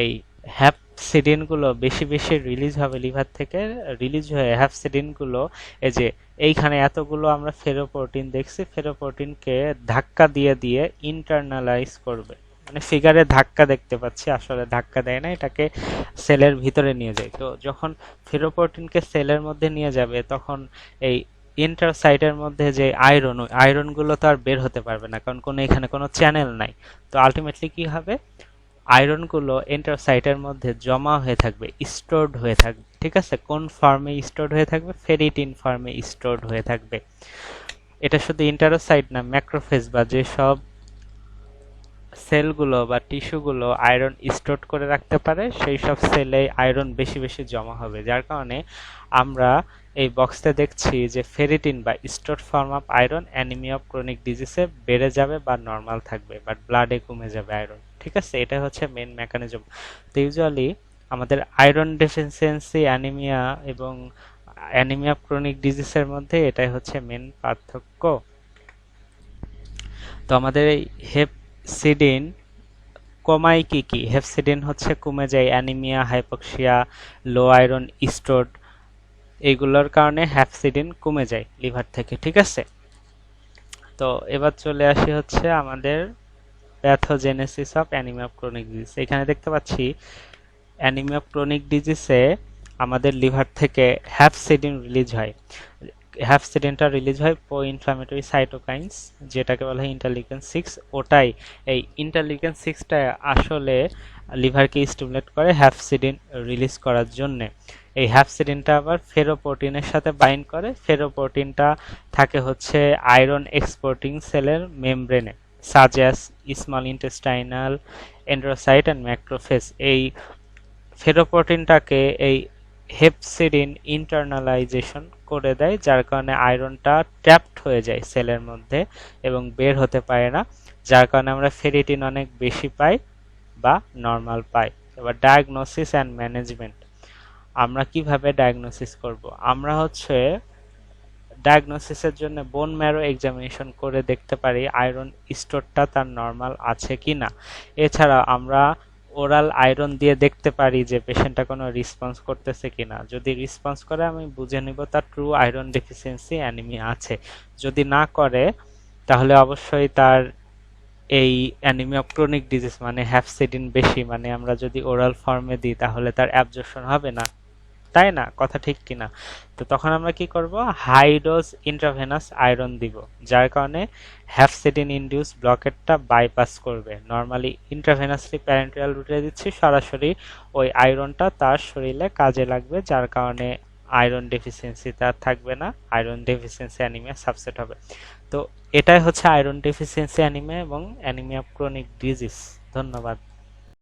এই হ্যাপসিডিনগুলো বেশি বেশি রিলিজ হবে লিভার থেকে। রিলিজ হয়ে হ্যাপসিডিনগুলো এই যে এইখানে এতগুলো আমরা ফেরোপ্রোটিন দেখছি, ফেরোপ্রোটিনকে ধাক্কা দিয়ে দিয়ে ইন্টারনালাইজ করবে। মানে ফিগারে ধাক্কা দেখতে পাচ্ছি, আসলে ধাক্কা দেয় না, এটাকে সেলের ভিতরে নিয়ে যায়। তো যখন ফেরোপ্রোটিনকে সেলের মধ্যে নিয়ে যাবে, তখন এই ইন্টারসাইটের মধ্যে যে আয়রন, ওই আয়রনগুলো তো আর বের হতে পারবে না, কারণ এখানে কোনো চ্যানেল নাই। তো আলটিমেটলি কি হবে? আয়রনগুলো এন্টারসাইটের মধ্যে জমা হয়ে থাকবে, স্টোরড হয়ে থাকবে, ঠিক আছে? কোন ফর্মে স্টোরড হয়ে থাকবে? ফেরিটিন ফর্মে স্টোরড হয়ে থাকবে। এটা শুধু ইন্টারোসাইট না, ম্যাক্রোফেজ বা যেসব সেলগুলো বা টিস্যুগুলো আয়রন স্টোর করে রাখতে পারে, সেই সব সেলে আয়রন বেশি বেশি জমা হবে, যার কারণে আমরা এই বক্সতে দেখছি যে ফেরিটিন বা store form of iron anaemia of chronic ডিজিজে বেড়ে যাবে বা নর্মাল থাকবে, বাট ব্লাডে কমে যাবে আয়রন, ঠিক আছে? এটা হচ্ছে মেন মেকানিজম। তো ইউজুয়ালি আমাদের আয়রন ডেফিসিয়েন্সি অ্যানিমিয়া এবং অ্যানিমিয়া অফ ক্রনিক ডিজিজের মধ্যে এটাই হচ্ছে মেন পার্থক্য। তো আমাদের এই হেপসিডিন কমায় কি কি? হেপসিডিন হচ্ছে কমে যায় অ্যানিমিয়া, হাইপোক্সিয়া, লো আয়রন স্টোর, এইগুলোর কারণে হেপসিডিন কমে যায় লিভার থেকে, ঠিক আছে? তো এবার চলে আসি হচ্ছে আমাদের pathogenesis of anaemia of chronic disease. এখানে দেখতে পাচ্ছি অ্যানিমিয়া অফ ক্রনিক ডিজিজে আমাদের লিভার থেকে হ্যাপসিডিন রিলিজ হয়। হ্যাপসিডিনটা রিলিজ হয় প্রো ইনফ্লামেটরি সাইটোকাইনস, যেটাকে বলা হয় ইন্টারলিউকেন 6। ওটাই এই ইন্টারলিউকেন 6টা আসলে লিভারকে স্টিমুলেট করে হ্যাপসিডিন রিলিজ করার জন্য। এই হ্যাপসিডিনটা আবার ফেরোপ্রোটিনের সাথে বাইন্ড করে। ফেরোপ্রোটিনটা থাকে হচ্ছে আয়রন এক্সপোর্টিং সেলের মেমব্রেনে, such as small intestinal endocyte and macrophage. এই ফেরোপ্রোটিনটাকে এই হেপসিডিন ইন্টারনালাইজেশন করে দেয়, যার কারণে আয়রনটা ট্র্যাপড হয়ে যায় সেলের মধ্যে এবং বের হতে পারে না, যার কারণে আমরা ফেরিটিন অনেক বেশি পাই বা নর্মাল পাই। এবার ডায়াগনোসিস অ্যান্ড ম্যানেজমেন্ট, আমরা কিভাবে ডায়াগনোসিস করব? আমরা হচ্ছে ডায়াগনোসিসের জন্য বোন ম্যারো এক্সামিনেশন করে দেখতে পারি আয়রন স্টোরটা তার নর্মাল আছে কিনা। এছাড়া আমরা ওরাল আয়রন দিয়ে দেখতে পারি যে পেশেন্টটা কোনো রেসপন্স করতেছে কিনা। যদি রেসপন্স করে আমি বুঝে নিব তার ট্রু আয়রন ডেফিসিয়েন্সি অ্যানিমিয়া আছে। যদি না করে তাহলে অবশ্যই তার এই অ্যানিমিয়া অফ ক্রনিক ডিজিজ মানে হ্যাপসিডিন বেশি, মানে আমরা যদি ওরাল ফর্মে দিই তাহলে তার অ্যাবজর্পশন হবে না, তাই না? কথা ঠিক কিনা? তো তখন আমরা কি করব? হাই ডোজ ইন্ট্রাভেনাস আয়রন দিব, যার কারণে হ্যাপসিডিন ইনডিউস ব্লকেটটা বাইপাস করবে। নর্মালি ইন্ট্রাভেনাসলি প্যারেন্টেরিয়াল রুটে দিচ্ছি, সরাসরি ওই আয়রনটা তার শরীরে কাজে লাগবে, যার কারণে আয়রন ডেফিসিয়েন্সি তার থাকবে না, আয়রন ডেফিসিয়েন্সি অ্যানিমিয়া সাবসেট হবে। তো এটাই হচ্ছে আয়রন ডেফিসিয়েন্সি অ্যানিমিয়া এবং অ্যানিমিয়া ক্রনিক ডিজিজ। ধন্যবাদ।